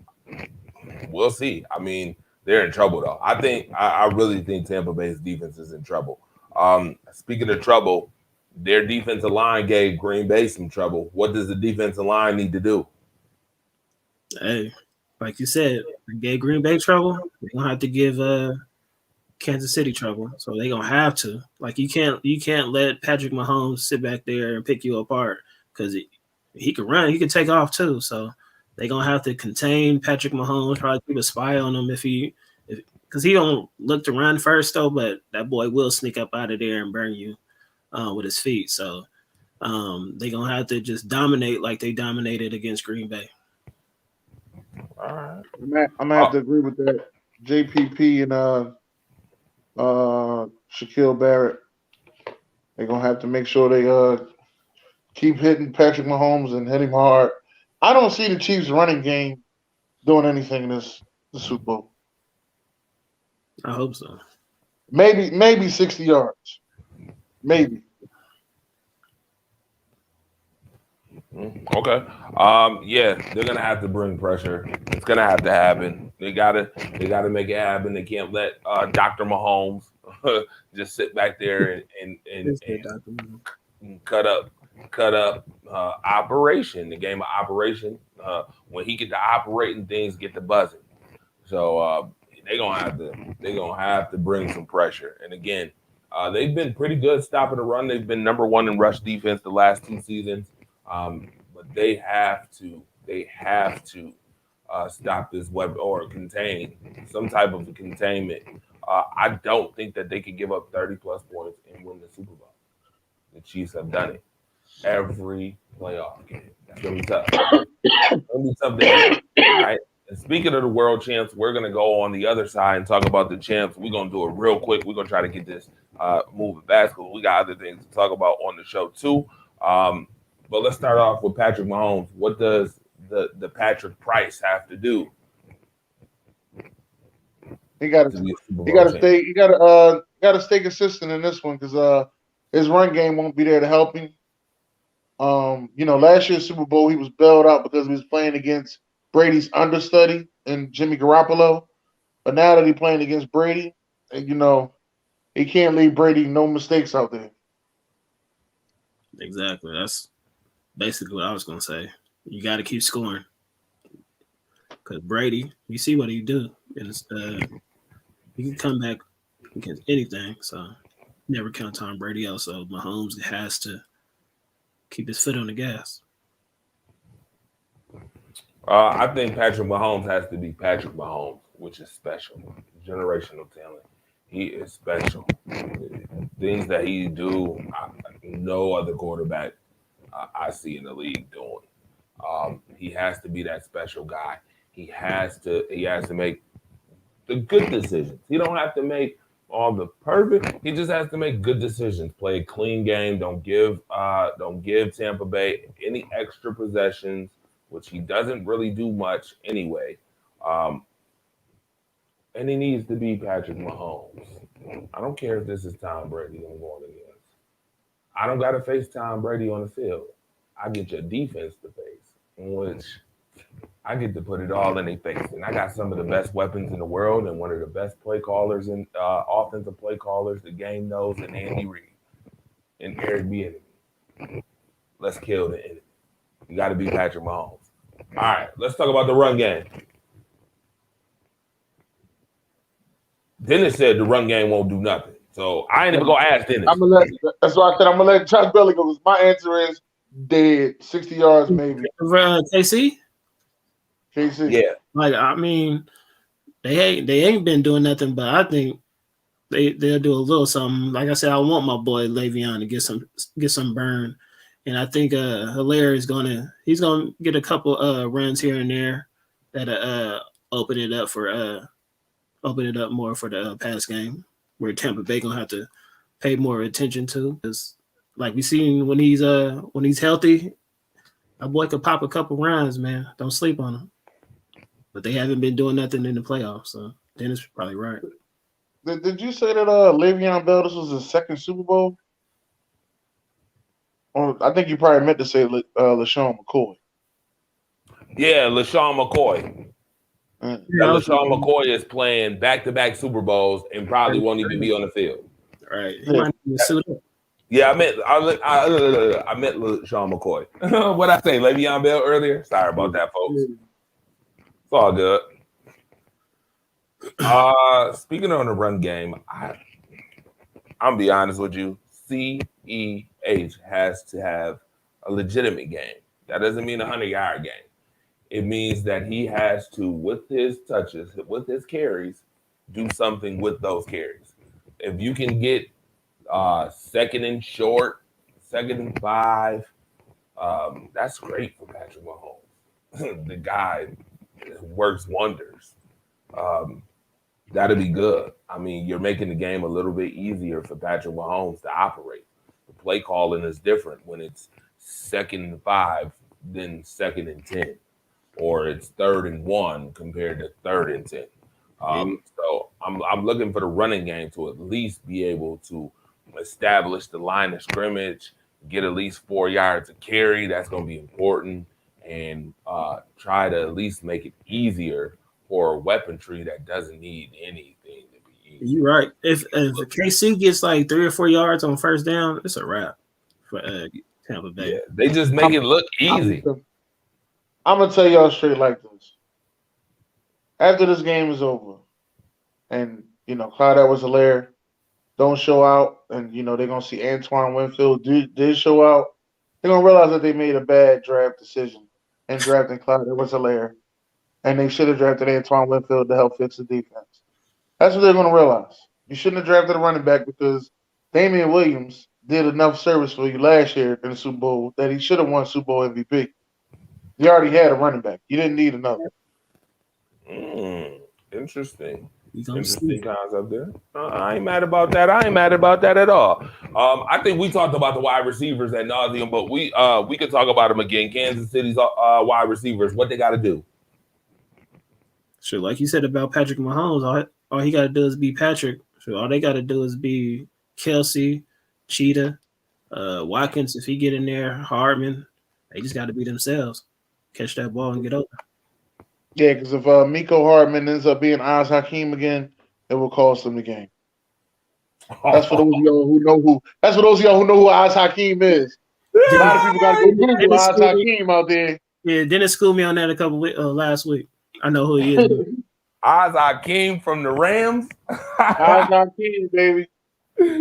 we'll see. I mean, they're in trouble, though. I really think Tampa Bay's defense is in trouble. Speaking of trouble, their defensive line gave Green Bay some trouble. What does the defensive line need to do? Hey, like you said, they gave Green Bay trouble. They're going to have to give Kansas City trouble. So they're going to have to. Like, you can't let Patrick Mahomes sit back there and pick you apart because he can run. He can take off, too. So they're going to have to contain Patrick Mahomes, probably keep a spy on him because he don't look to run first, though, but that boy will sneak up out of there and burn you with his feet. So they're going to have to just dominate like they dominated against Green Bay. All right. I'm going to have to agree with that. JPP and Shaquille Barrett, they're going to have to make sure they keep hitting Patrick Mahomes and hit him hard. I don't see the Chiefs running game doing anything in the Super Bowl. I hope so. Maybe 60 yards. Maybe. Okay. Yeah, they're gonna have to bring pressure. It's gonna have to happen. They gotta make it happen. They can't let Dr. Mahomes just sit back there and cut up operation. The game of operation. When he get to operating, things get to buzzing. So they're gonna have to bring some pressure. And again, they've been pretty good stopping the run. They've been number 1 in rush defense the last 2 seasons. But they have to stop this web or contain some type of containment. I don't think that they could give up 30 plus points and win the Super Bowl. The Chiefs have done it every playoff game. That's gonna be tough. It's gonna be tough to do, right? And speaking of the world champs, we're gonna go on the other side and talk about the champs. We're gonna do it real quick. We're gonna try to get this moving fast because we got other things to talk about on the show too. But let's start off with Patrick Mahomes. What does the Patrick Price have to do? He got to stay consistent in this one because his run game won't be there to help him. Last year's Super Bowl he was bailed out because he was playing against Brady's understudy and Jimmy Garoppolo. But now that he's playing against Brady, he can't leave Brady no mistakes out there. Exactly. That's basically what I was going to say. You got to keep scoring. Because Brady, you see what he do. And he can come back against anything. So never count Tom Brady out. So Mahomes has to keep his foot on the gas. I think Patrick Mahomes has to be Patrick Mahomes, which is special. Generational talent. He is special. Things that he do, no other quarterback I see in the league doing. He has to be that special guy. He has to make the good decisions. He don't have to make all the perfect. He just has to make good decisions. Play a clean game. Don't give Tampa Bay any extra possessions, which he doesn't really do much anyway. And he needs to be Patrick Mahomes. I don't care if this is Tom Brady I'm going against. I don't got to face Tom Brady on the field. I get your defense to face, in which I get to put it all in their face. And I got some of the best weapons in the world and one of the best play callers and offensive play callers the game knows, and Andy Reid and Eric Bieniemy. Let's kill the enemy. You got to be Patrick Mahomes. All right, let's talk about the run game. Dennis said the run game won't do nothing. So I ain't even going to ask Dennis. That's why I said I'm going to let Josh Belly go because my answer is dead. 60 yards maybe. KC? Yeah. Like, I mean, they ain't been doing nothing, but I think they'll do a little something. Like I said, I want my boy Le'Veon to get some burn And I think Hilaire is he's gonna get a couple runs here and there that open it up more for the pass game, where Tampa Bay gonna have to pay more attention to. Because like we seen when he's healthy, that boy could pop a couple runs, man. Don't sleep on him. But they haven't been doing nothing in the playoffs, so Dennis is probably right. Did you say that Le'Veon Bell, this was his second Super Bowl? Or I think you probably meant to say LaShawn McCoy. Yeah, LaShawn McCoy. Yeah. LaShawn McCoy is playing back-to-back Super Bowls and probably won't even be on the field. Right. He might even suit up. Yeah, I meant LaShawn McCoy. What'd I say, Le'Veon Bell earlier? Sorry about that, folks. It's all good. Speaking on the run game, I'm gonna be honest with you. CEH has to have a legitimate game. That doesn't mean a 100-yard game. It means that he has to, with his touches, with his carries, do something with those carries. If you can get second and short, 2nd and 5, that's great for Patrick Mahomes. The guy works wonders. That'll be good. I mean, you're making the game a little bit easier for Patrick Mahomes to operate. The play calling is different when it's 2nd and 5 than 2nd and 10, or it's 3rd and 1 compared to 3rd and 10. So I'm looking for the running game to at least be able to establish the line of scrimmage, get at least 4 yards of carry. That's going to be important, and try to at least make it easier for weaponry that doesn't need anything to be easy. You're right. If KC gets like 3 or 4 yards on first down, it's a wrap for Tampa Bay. Yeah, they just make it look easy. I'm gonna tell y'all straight like this. After this game is over, and Clyde Edwards-Helaire don't show out, and they're gonna see Antoine Winfield did show out, they're gonna realize that they made a bad draft decision in drafting Clyde Edwards-Helaire. And they should have drafted Antoine Winfield to help fix the defense. That's what they're going to realize. You shouldn't have drafted a running back because Damian Williams did enough service for you last year in the Super Bowl that he should have won Super Bowl MVP. You already had a running back. You didn't need another. Interesting. Interesting concept there. I ain't mad about that. I ain't mad about that at all. I think we talked about the wide receivers ad nauseum, but we could talk about them again. Kansas City's wide receivers, what they got to do. Sure, like you said about Patrick Mahomes, all he got to do is be Patrick. So all they got to do is be Kelsey, Cheetah, Watkins. If he get in there, Hardman, they just got to be themselves. Catch that ball and get over. Yeah, because if Miko Hardman ends up being Oz Hakeem again, it will cost them the game. That's for those of y'all who know who. That's for those of y'all who know who Oz Hakeem is. A lot of people got to go Google Oz Hakeem out there. Yeah, Dennis schooled me on that last week. I know who he is. Oz Hakeem from the Rams. Oz Hakeem, baby.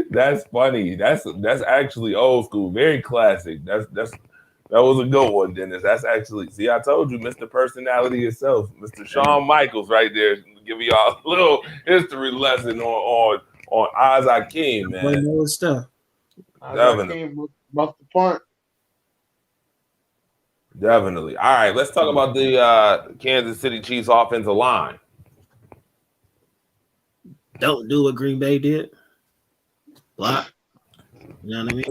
That's funny. That's actually old school. Very classic. That was a good one, Dennis. That's actually, see, I told you, Mr. Personality itself, Mr. Shawn Michaels, right there, giving y'all a little history lesson on Oz Hakeem, man. Boy knows stuff. Definitely. Muff the punt. Definitely. All right, let's talk about the Kansas City Chiefs offensive line. Don't do what Green Bay did. Block. You know what I mean?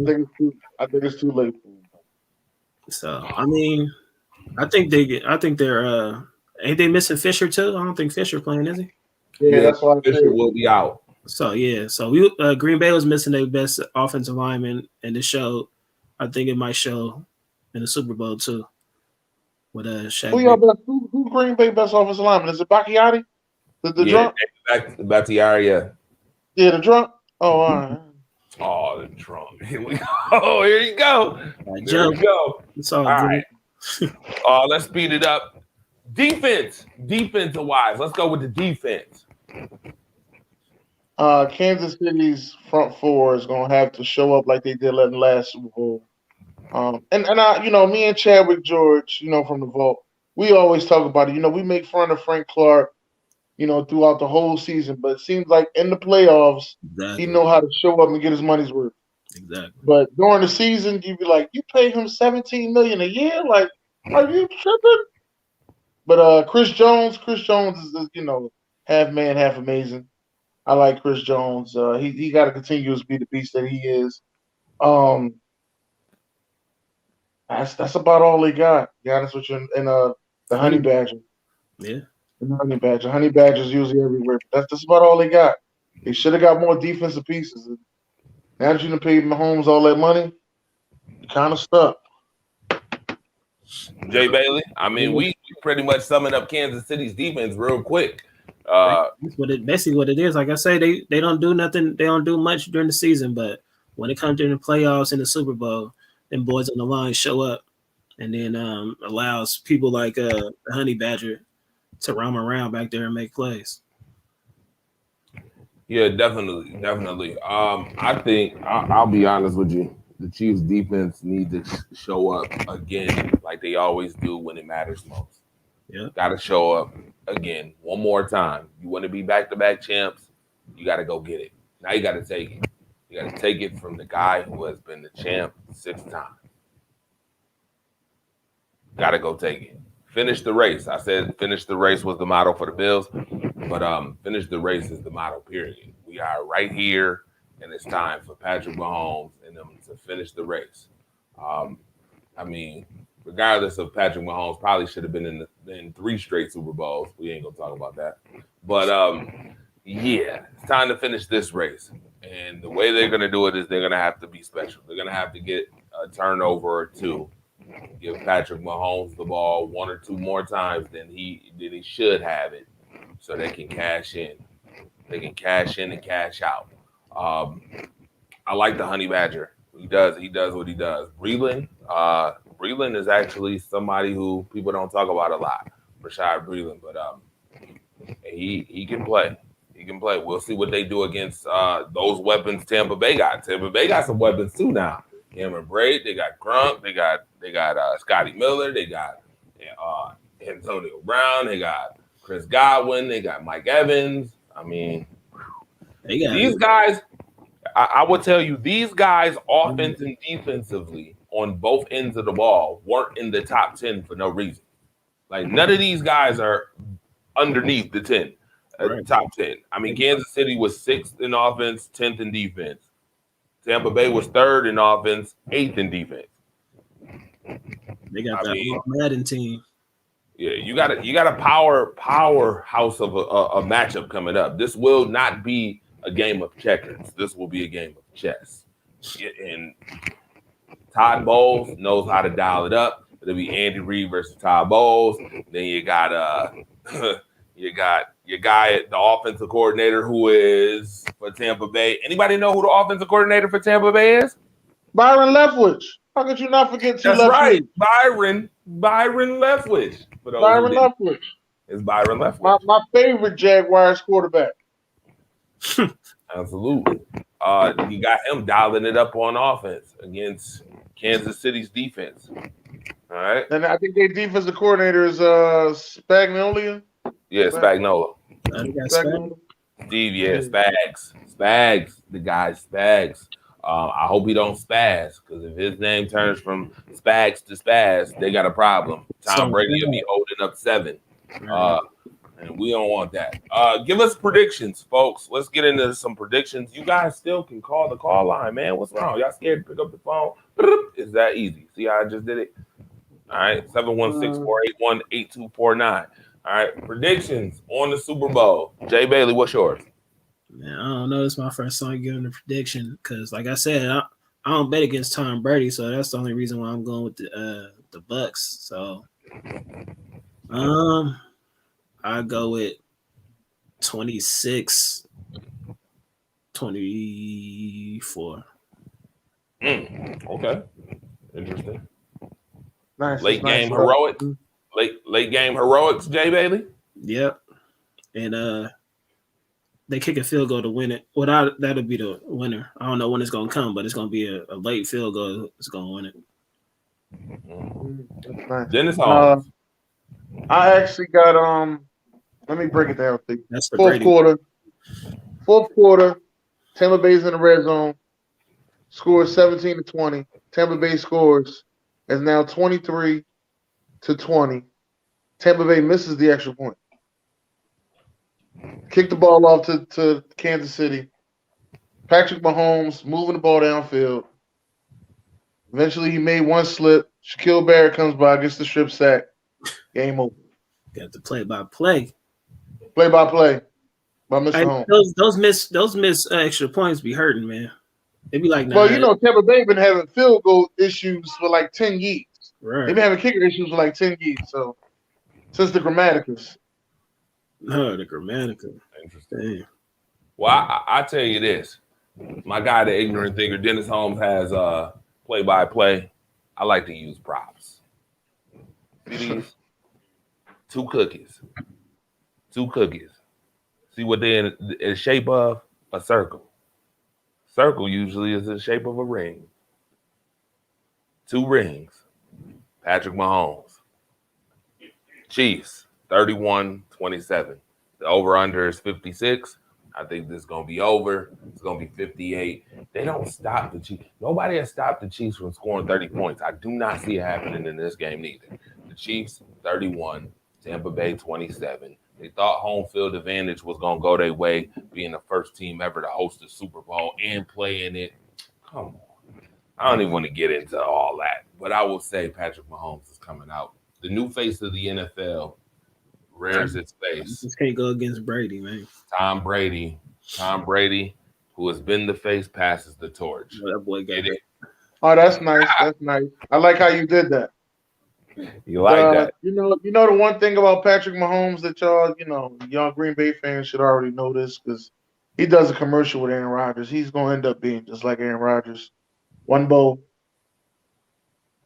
I think it's too late for them. So I mean, I think they're ain't they missing Fisher too? I don't think Fisher playing, is he? Yeah, that's why Fisher will be out. So yeah, so we Green Bay was missing their best offensive lineman, and it showed. I think it might show in the Super Bowl too. With Shaq. Who Green Bay best offensive lineman? Is it Bakhtiari? The drunk? Bakhtiari, yeah. Yeah, the drunk. Oh, all right. Oh, the drunk. Here we go. Oh, here you go. There we go. It's all right. Let's speed it up. Defensive wise, let's go with the defense. Kansas City's front four is gonna have to show up like they did in the last Super Bowl. And I, me and Chadwick George, from the Vault, we always talk about it. We make fun of Frank Clark, throughout the whole season, but it seems like in the playoffs, he know how to show up and get his money's worth. Exactly. But during the season, you'd be like, you pay him $17 million a year? Like, are you tripping? But Chris Jones is half man, half amazing. I like Chris Jones. He got to continue to be the beast that he is. That's about all they got. To be honest with you, and the Honey Badger. Yeah. The Honey Badger. Honey Badger's usually everywhere. But that's about all they got. They should have got more defensive pieces. Now that you done paid Mahomes all that money, you kind of stuck. Jay Bailey. I mean, we pretty much summing up Kansas City's defense real quick. That's basically what it is. Like I say, they don't do nothing. They don't do much during the season, but when it comes to the playoffs and the Super Bowl, them boys on the line show up, and then allows people like the Honey Badger to roam around back there and make plays. Yeah, definitely. I think I'll be honest with you. The Chiefs' defense need to show up again, like they always do when it matters most. Yeah, got to show up again one more time. You want to be back-to-back champs, you got to go get it. Now you got to take it. You got to take it from the guy who has been the champ 6 times. Got to go take it. Finish the race. I said finish the race was the motto for the Bills, but finish the race is the motto, period. We are right here, and it's time for Patrick Mahomes and them to finish the race. I mean, regardless of Patrick Mahomes, probably should have been in 3 straight Super Bowls. We ain't going to talk about that. But, yeah, it's time to finish this race. And the way they're going to do it is they're going to have to be special. They're going to have to get a turnover or 2. Give Patrick Mahomes the ball 1 or 2 more times than he should have it, so they can cash in. They can cash in and cash out. I like the Honey Badger. He does what he does. Breeland is actually somebody who people don't talk about a lot. Rashad Breeland, but he can play. He can play. We'll see what they do against those weapons Tampa Bay got. Tampa Bay got some weapons too now. Cameron Brate, they got Gronk, they got Scotty Miller, they got Antonio Brown, they got Chris Godwin, they got Mike Evans. I mean, these guys, I will tell you, these guys, offense and defensively, on both ends of the ball, weren't in the top 10 for no reason. Like, none of these guys are underneath the 10, top 10. I mean, Kansas City was 6th in offense, 10th in defense. Tampa Bay was 3rd in offense, 8th in defense. They got that Madden team. Yeah, you got a powerhouse of a matchup coming up. This will not be a game of checkers. This will be a game of chess. And Todd Bowles knows how to dial it up. It'll be Andy Reid versus Todd Bowles. Then you got your guy, the offensive coordinator who is for Tampa Bay. Anybody know who the offensive coordinator for Tampa Bay is? Byron Leftwich. How could you not forget That's Leftwich? right. Byron Leftwich. Byron Leftwich. It's Byron Leftwich. My favorite Jaguars quarterback. Absolutely. You got him dialing it up on offense against Kansas City's defense. All right. And I think their defensive coordinator is Spagnuolo. Yeah, Spagnuolo. Spagnuolo. Steve, yeah, Spags. The guy Spags. I hope he don't spaz, because if his name turns from Spags to Spaz, they got a problem. Tom Brady will be holding up 7. And we don't want that. Give us predictions, folks. Let's get into some predictions. You guys still can call the call line, man. What's wrong? Y'all scared to pick up the phone? It's that easy. See how I just did it? All right, 716-481-8249. All right, predictions on the Super Bowl. Jay Bailey, what's yours? Man, I don't know. It's my first time giving a prediction because, like I said, I don't bet against Tom Brady, so that's the only reason why I'm going with the Bucks. So, I go with 26-24. Okay, interesting. Nice. Late game heroics. Late game heroics. Jay Bailey. Yep, and they kick a field goal to win it. Well, that'll be the winner. I don't know when it's gonna come, but it's gonna be a late field goal. It's gonna win it. Nice. Dennis Holmes. I actually got let me break it down for you. That's the Fourth quarter. Tampa Bay's in the red zone. scores 17-20. Tampa Bay scores. It's now 23-20. Tampa Bay misses the extra point. Kick the ball off to Kansas City. Patrick Mahomes moving the ball downfield. Eventually, he made one slip. Shaquille Barrett comes by, gets the strip sack. Game over. Got to play by play. Play by play by Mr. Holmes. Those miss extra points be hurting, man. They be like, nah, Well, you know, Tampa Bay been having field goal issues for like 10 years. right. They've been having kicker issues for like 10 years. So since the Grammaticus. No, the Grammatica. Interesting. Damn. Well, I tell you this. My guy, the ignorant thinker, Dennis Holmes, has play-by-play. I like to use props. See these? Two cookies. See what they're in shape of? A circle. Circle usually is in the shape of a ring. 2 rings. Patrick Mahomes. Chiefs, 31-27. The over-under is 56. I think this is going to be over. It's going to be 58. They don't stop the Chiefs. Nobody has stopped the Chiefs from scoring 30 points. I do not see it happening in this game neither. The Chiefs, 31. Tampa Bay, 27. They thought home field advantage was going to go their way, being the first team ever to host the Super Bowl and play in it. Come on. I don't even want to get into all that. But I will say Patrick Mahomes is coming out. The new face of the NFL rears its face. Just can't go against Brady, man. Tom Brady, who has been the face, passes the torch. That boy got it. Oh, that's nice. That's nice. I like how you did that. You like that? You know the one thing about Patrick Mahomes that y'all Green Bay fans should already know this because he does a commercial with Aaron Rodgers. He's gonna end up being just like Aaron Rodgers. 1 bowl,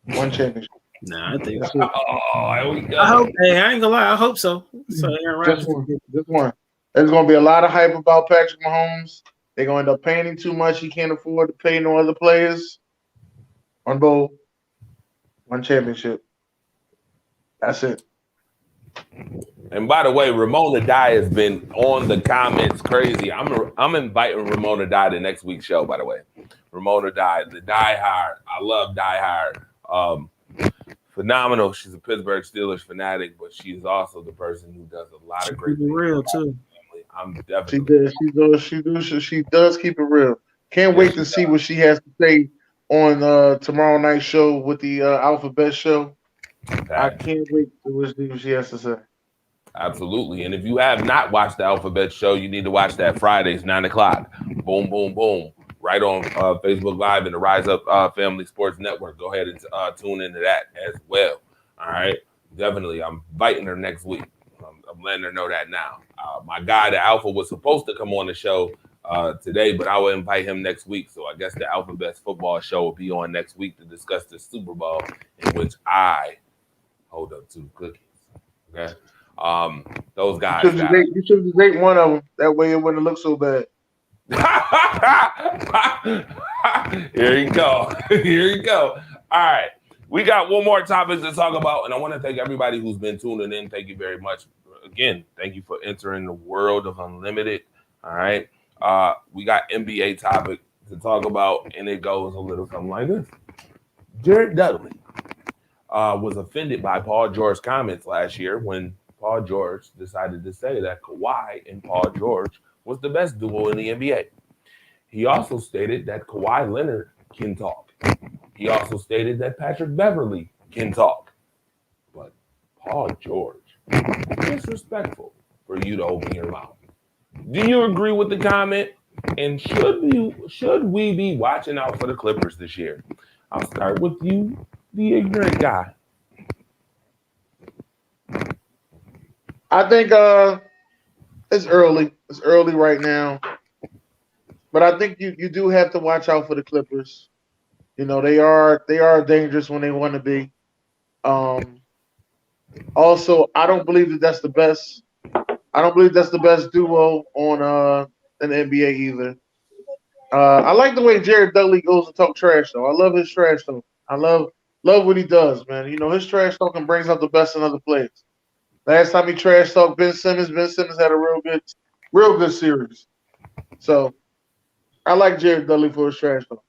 1 championship. Nah, I think so. Oh, here we go. I hope. Hey, I ain't gonna lie. I hope so. So Aaron Rodgers. Just one. There's gonna be a lot of hype about Patrick Mahomes. They're gonna end up paying him too much. He can't afford to pay no other players. 1 bowl, 1 championship. That's it. And by the way, Ramona Dye has been on the comments crazy. I'm inviting Ramona Dye to next week's show, by the way. Ramona Dye, the Die Hard. I love Die Hard. Phenomenal. She's a Pittsburgh Steelers fanatic, but she's also the person who does a lot of great things. Real too. I'm definitely. She does keep it real. Can't wait to see what she has to say on tomorrow night's show with the Alphabet show. I can't wait to see what she has to say. Absolutely. And if you have not watched the Alphabet show, you need to watch that Fridays, 9 o'clock. Boom, boom, boom. Right on Facebook Live and the Rise Up Family Sports Network. Go ahead and tune into that as well. All right. Definitely. I'm inviting her next week. I'm letting her know that now. My guy, the Alpha, was supposed to come on the show today, but I will invite him next week. So I guess the Alphabet's football show will be on next week to discuss the Super Bowl in which I hold up 2 cookies. Okay. Those guys. You should just date one of them. That way it wouldn't look so bad. Here you go. Here you go. All right. We got one more topic to talk about, and I want to thank everybody who's been tuning in. Thank you very much. Again, thank you for entering the world of Unlimited. All right. We got NBA topic to talk about, and it goes a little something like this. Jared Dudley was offended by Paul George's comments last year when Paul George decided to say that Kawhi and Paul George was the best duo in the NBA. He also stated that Kawhi Leonard can talk. He also stated that Patrick Beverley can talk. But Paul George, disrespectful for you to open your mouth. Do you agree with the comment? And should we be watching out for the Clippers this year? I'll start with you, the ignorant guy. I think it's early. It's early right now. But I think you do have to watch out for the Clippers. You know, they are dangerous when they want to be. Also, I don't believe that that's the best. I don't believe that's the best duo on an NBA either. I like the way Jared Dudley goes to talk trash though. I love his trash talk. I love what he does, man. You know, his trash talking brings out the best in other players. Last time he trash talked Ben Simmons had a real good series. So I like Jared Dudley for his trash talk.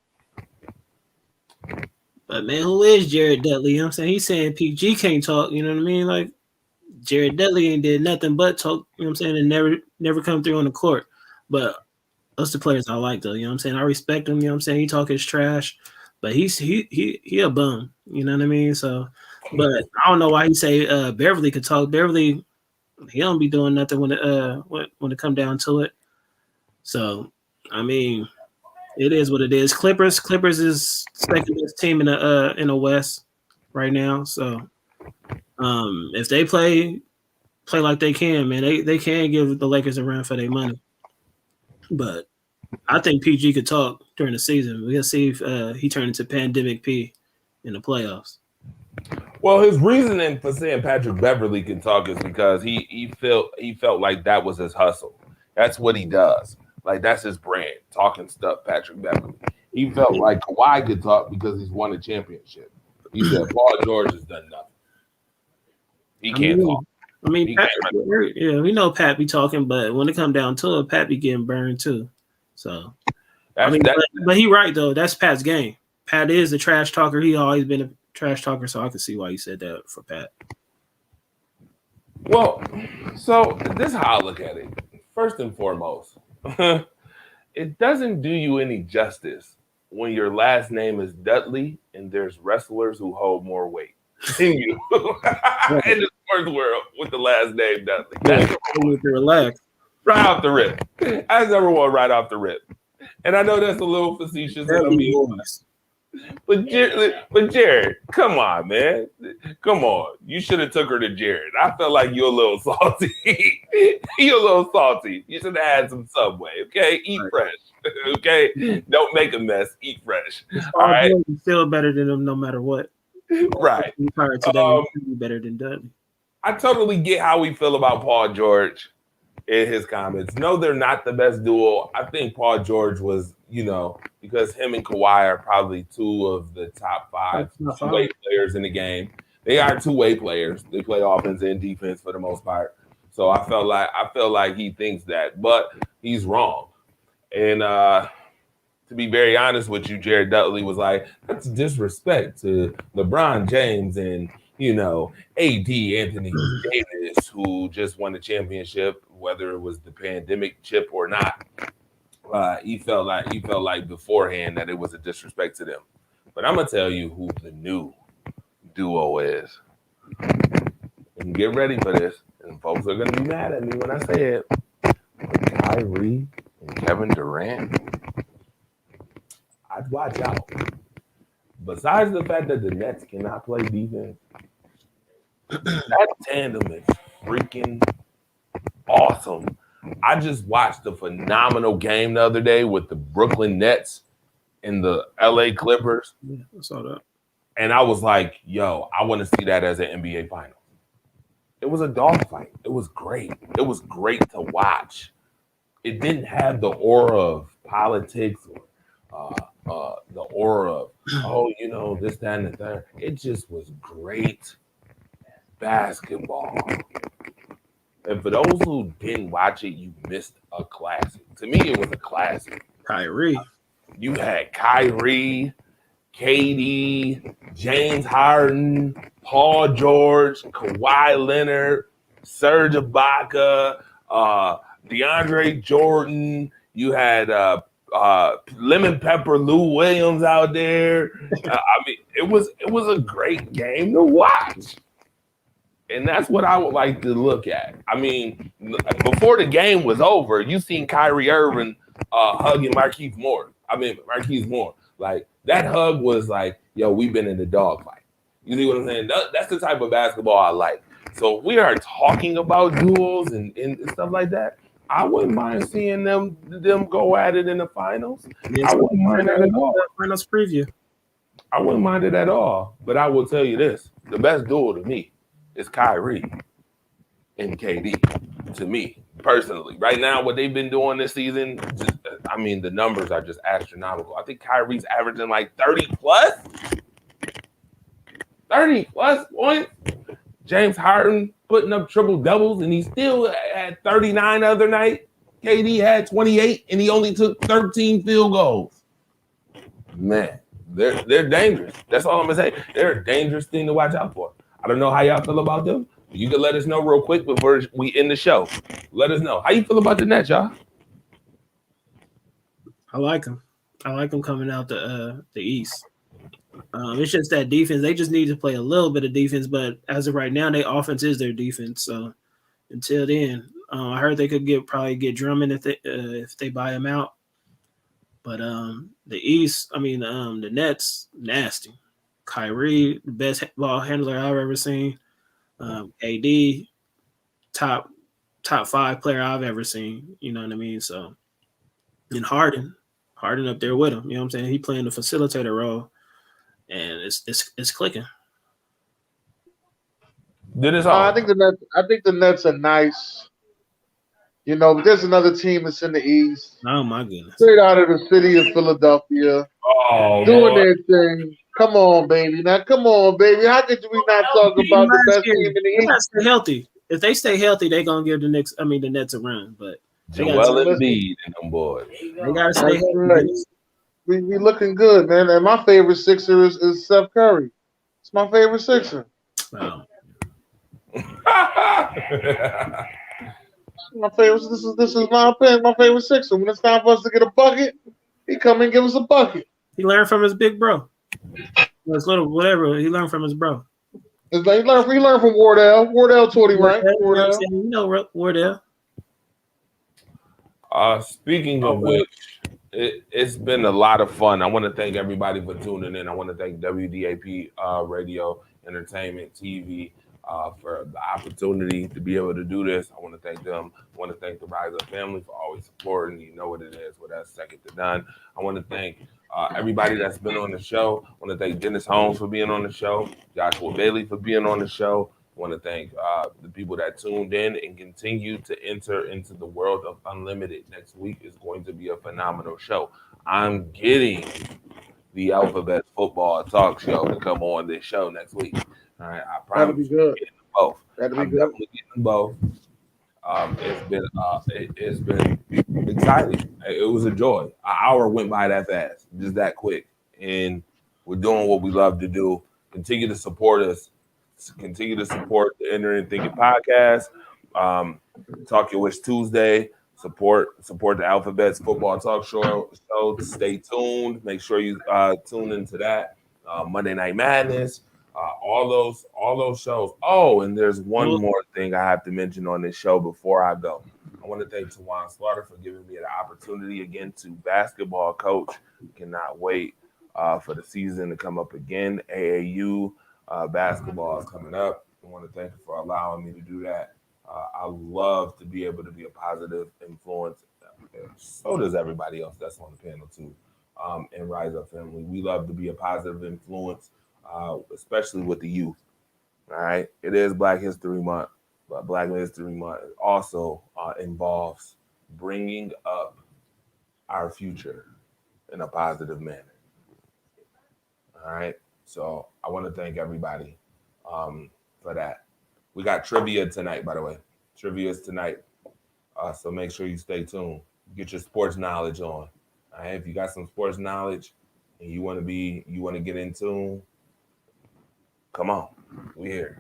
But man, who is Jared Dudley? You know what I'm saying? He's saying PG can't talk, you know what I mean? Like Jared Dudley ain't did nothing but talk, you know what I'm saying, and never come through on the court. But those the players I like though, you know what I'm saying? I respect him, you know what I'm saying? He talk his trash, but he a bum, you know what I mean? So but I don't know why he say Beverly could talk. Beverly, he don't be doing nothing when it come down to it. So I mean, it is what it is. Clippers is second best team in the West right now. So if they play like they can, man, they can give the Lakers a run for their money. But I think PG could talk during the season. We'll see if he turned into Pandemic P in the playoffs. Well, his reasoning for saying Patrick Beverly can talk is because he felt like that was his hustle. That's what he does. Like that's his brand, talking stuff. Patrick Beverly. He felt like Kawhi could talk because he's won a championship. He said Paul George has done nothing. He can't talk. I mean, Pat, yeah, we know Pat be talking, but when it come down to it, Pat be getting burned too. So, but he right though. That's Pat's game. Pat is a trash talker. He always been a trash talker, so I can see why you said that for Pat. Well, so this is how I look at it. First and foremost, it doesn't do you any justice when your last name is Dudley and there's wrestlers who hold more weight than you in the sports world with the last name Dudley. That's relax. Right off the rip. That's number one right off the rip. And I know that's a little facetious. But Jared, come on, man. Come on. You should have took her to Jared. I felt like you're a little salty. You're a little salty. You should have had some Subway, okay? Eat fresh, okay? Don't make a mess. Eat fresh. All right? Still better than him no matter what. Right. Better than Dudley. I totally get how we feel about Paul George in his comments. No, they're not the best duo. I think Paul George was, because him and Kawhi are probably two of the top five two-way players in the game. They are two-way players. They play offense and defense for the most part. So I feel like he thinks that, but he's wrong. And to be very honest with you, Jared Dudley was like, that's disrespect to LeBron James and AD Anthony Davis, who just won the championship, whether it was the pandemic chip or not. He felt like beforehand that it was a disrespect to them. But I'm gonna tell you who the new duo is. And get ready for this. And folks are gonna be mad at me when I say it. But Kyrie and Kevin Durant, I'd watch out. Besides the fact that the Nets cannot play defense, that tandem is freaking awesome. I just watched a phenomenal game the other day with the Brooklyn Nets and the LA Clippers. Yeah, I saw that. And I was like, yo, I want to see that as an NBA final. It was a dogfight. It was great. It was great to watch. It didn't have the aura of politics or the aura of, this, that, and the third. It just was great basketball. And for those who didn't watch it, you missed a classic. To me, it was a classic. Kyrie. You had Kyrie, KD, James Harden, Paul George, Kawhi Leonard, Serge Ibaka, DeAndre Jordan. You had Lemon Pepper Lou Williams out there. It was a great game to watch. And that's what I would like to look at. I mean, before the game was over, you seen Kyrie Irving hugging Marquise Moore. Like, that hug was like, yo, we've been in the dogfight. You see what I'm saying? That's the type of basketball I like. So if we are talking about duels and stuff like that, I wouldn't mind seeing them go at it in the finals. Yes, I wouldn't mind that at all. Finals preview. I wouldn't mind it at all. But I will tell you this. The best duel to me is Kyrie and KD, to me, personally. Right now, what they've been doing this season, the numbers are just astronomical. I think Kyrie's averaging like 30 plus points. James Harden putting up triple doubles, and he still had 39 the other night. KD had 28, and he only took 13 field goals. Man, They're dangerous. That's all I'm gonna say. They're a dangerous thing to watch out for. I don't know how y'all feel about them. You can let us know real quick before we end the show. Let us know how you feel about the Nets, y'all. I like them. I like them coming out the East. It's just that defense. They just need to play a little bit of defense, but as of right now, their offense is their defense. So until then, I heard they could probably get Drummond if they buy him out. But the East, the Nets, nasty. Kyrie, the best ball handler I've ever seen. AD, top 5 player I've ever seen. You know what I mean? So, and Harden up there with him. You know what I'm saying? He playing the facilitator role, and it's clicking. I think the Nets are nice. You know, but there's another team that's in the East. Oh my goodness! Straight out of the city of Philadelphia, doing their thing. Come on, baby. Now, come on, baby. How could we not talk about the best team in the East? Stay healthy. If they stay healthy, they're gonna give the Nets a run. But Joel Embiid and them boys. They gotta stay healthy. Right. We looking good, man. And my favorite Sixer is Steph Curry. It's my favorite Sixer. Wow. My favorite. This is my opinion. My favorite Sixer. When it's time for us to get a bucket, he come and give us a bucket. He learned from his big bro. His little whatever. He learned from his bro. It's like he learned from Wardell. Wardell taught him right. Wardell. You know Wardell. Speaking of which, it's been a lot of fun. I want to thank everybody for tuning in. I want to thank WDAP Radio, Entertainment, TV for the opportunity to be able to do this. I want to thank them. I want to thank the Rise Up family for always supporting. You know what it is. Well, that's second to none. I want to thank everybody that's been on the show. I want to thank Dennis Holmes for being on the show, Joshua Bailey for being on the show. I want to thank the people that tuned in and continue to enter into the world of Unlimited. Next week is going to be a phenomenal show. I'm getting the Alphabet Football Talk Show to come on this show next week. All right, I promise. That'll be good. Both. That'll be I'm good. definitely getting both. It's been exciting. It was a joy. An hour went by that fast, just that quick, and we're doing what we love to do. Continue to support us. Continue to support the Enter and Thinking podcast. Talk Your Wish Tuesday. Support the Alphabet's Football Talk Show. Stay tuned. Make sure you tune into that. Monday Night Madness. All those shows. Oh, and there's one more thing I have to mention on this show before I go. I want to thank Tawan Slaughter for giving me the opportunity again to basketball coach. Cannot wait for the season to come up again. AAU basketball is coming up. I want to thank you for allowing me to do that. I love to be able to be a positive influence. So does everybody else that's on the panel too. And Rise Up Family, we love to be a positive influence. Especially with the youth. All right, it is Black History Month, but Black History Month also involves bringing up our future in a positive manner. All right, so I want to thank everybody for that. We got trivia tonight, by the way. Trivia is tonight, so make sure you stay tuned. Get your sports knowledge on. All right, if you got some sports knowledge and you want to get in tune. Come on. We here.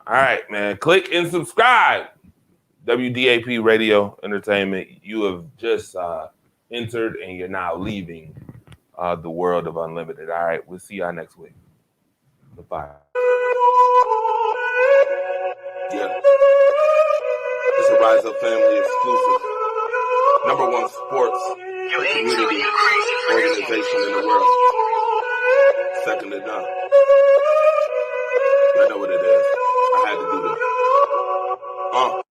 All right, man. Click and subscribe. WDAP Radio Entertainment. You have just entered and you're now leaving the world of Unlimited. All right. We'll see y'all next week. Bye. Yeah. It's a Rise Up Family exclusive. #1 sports community organization in the world. Second to none. I know what it is. I had to do this.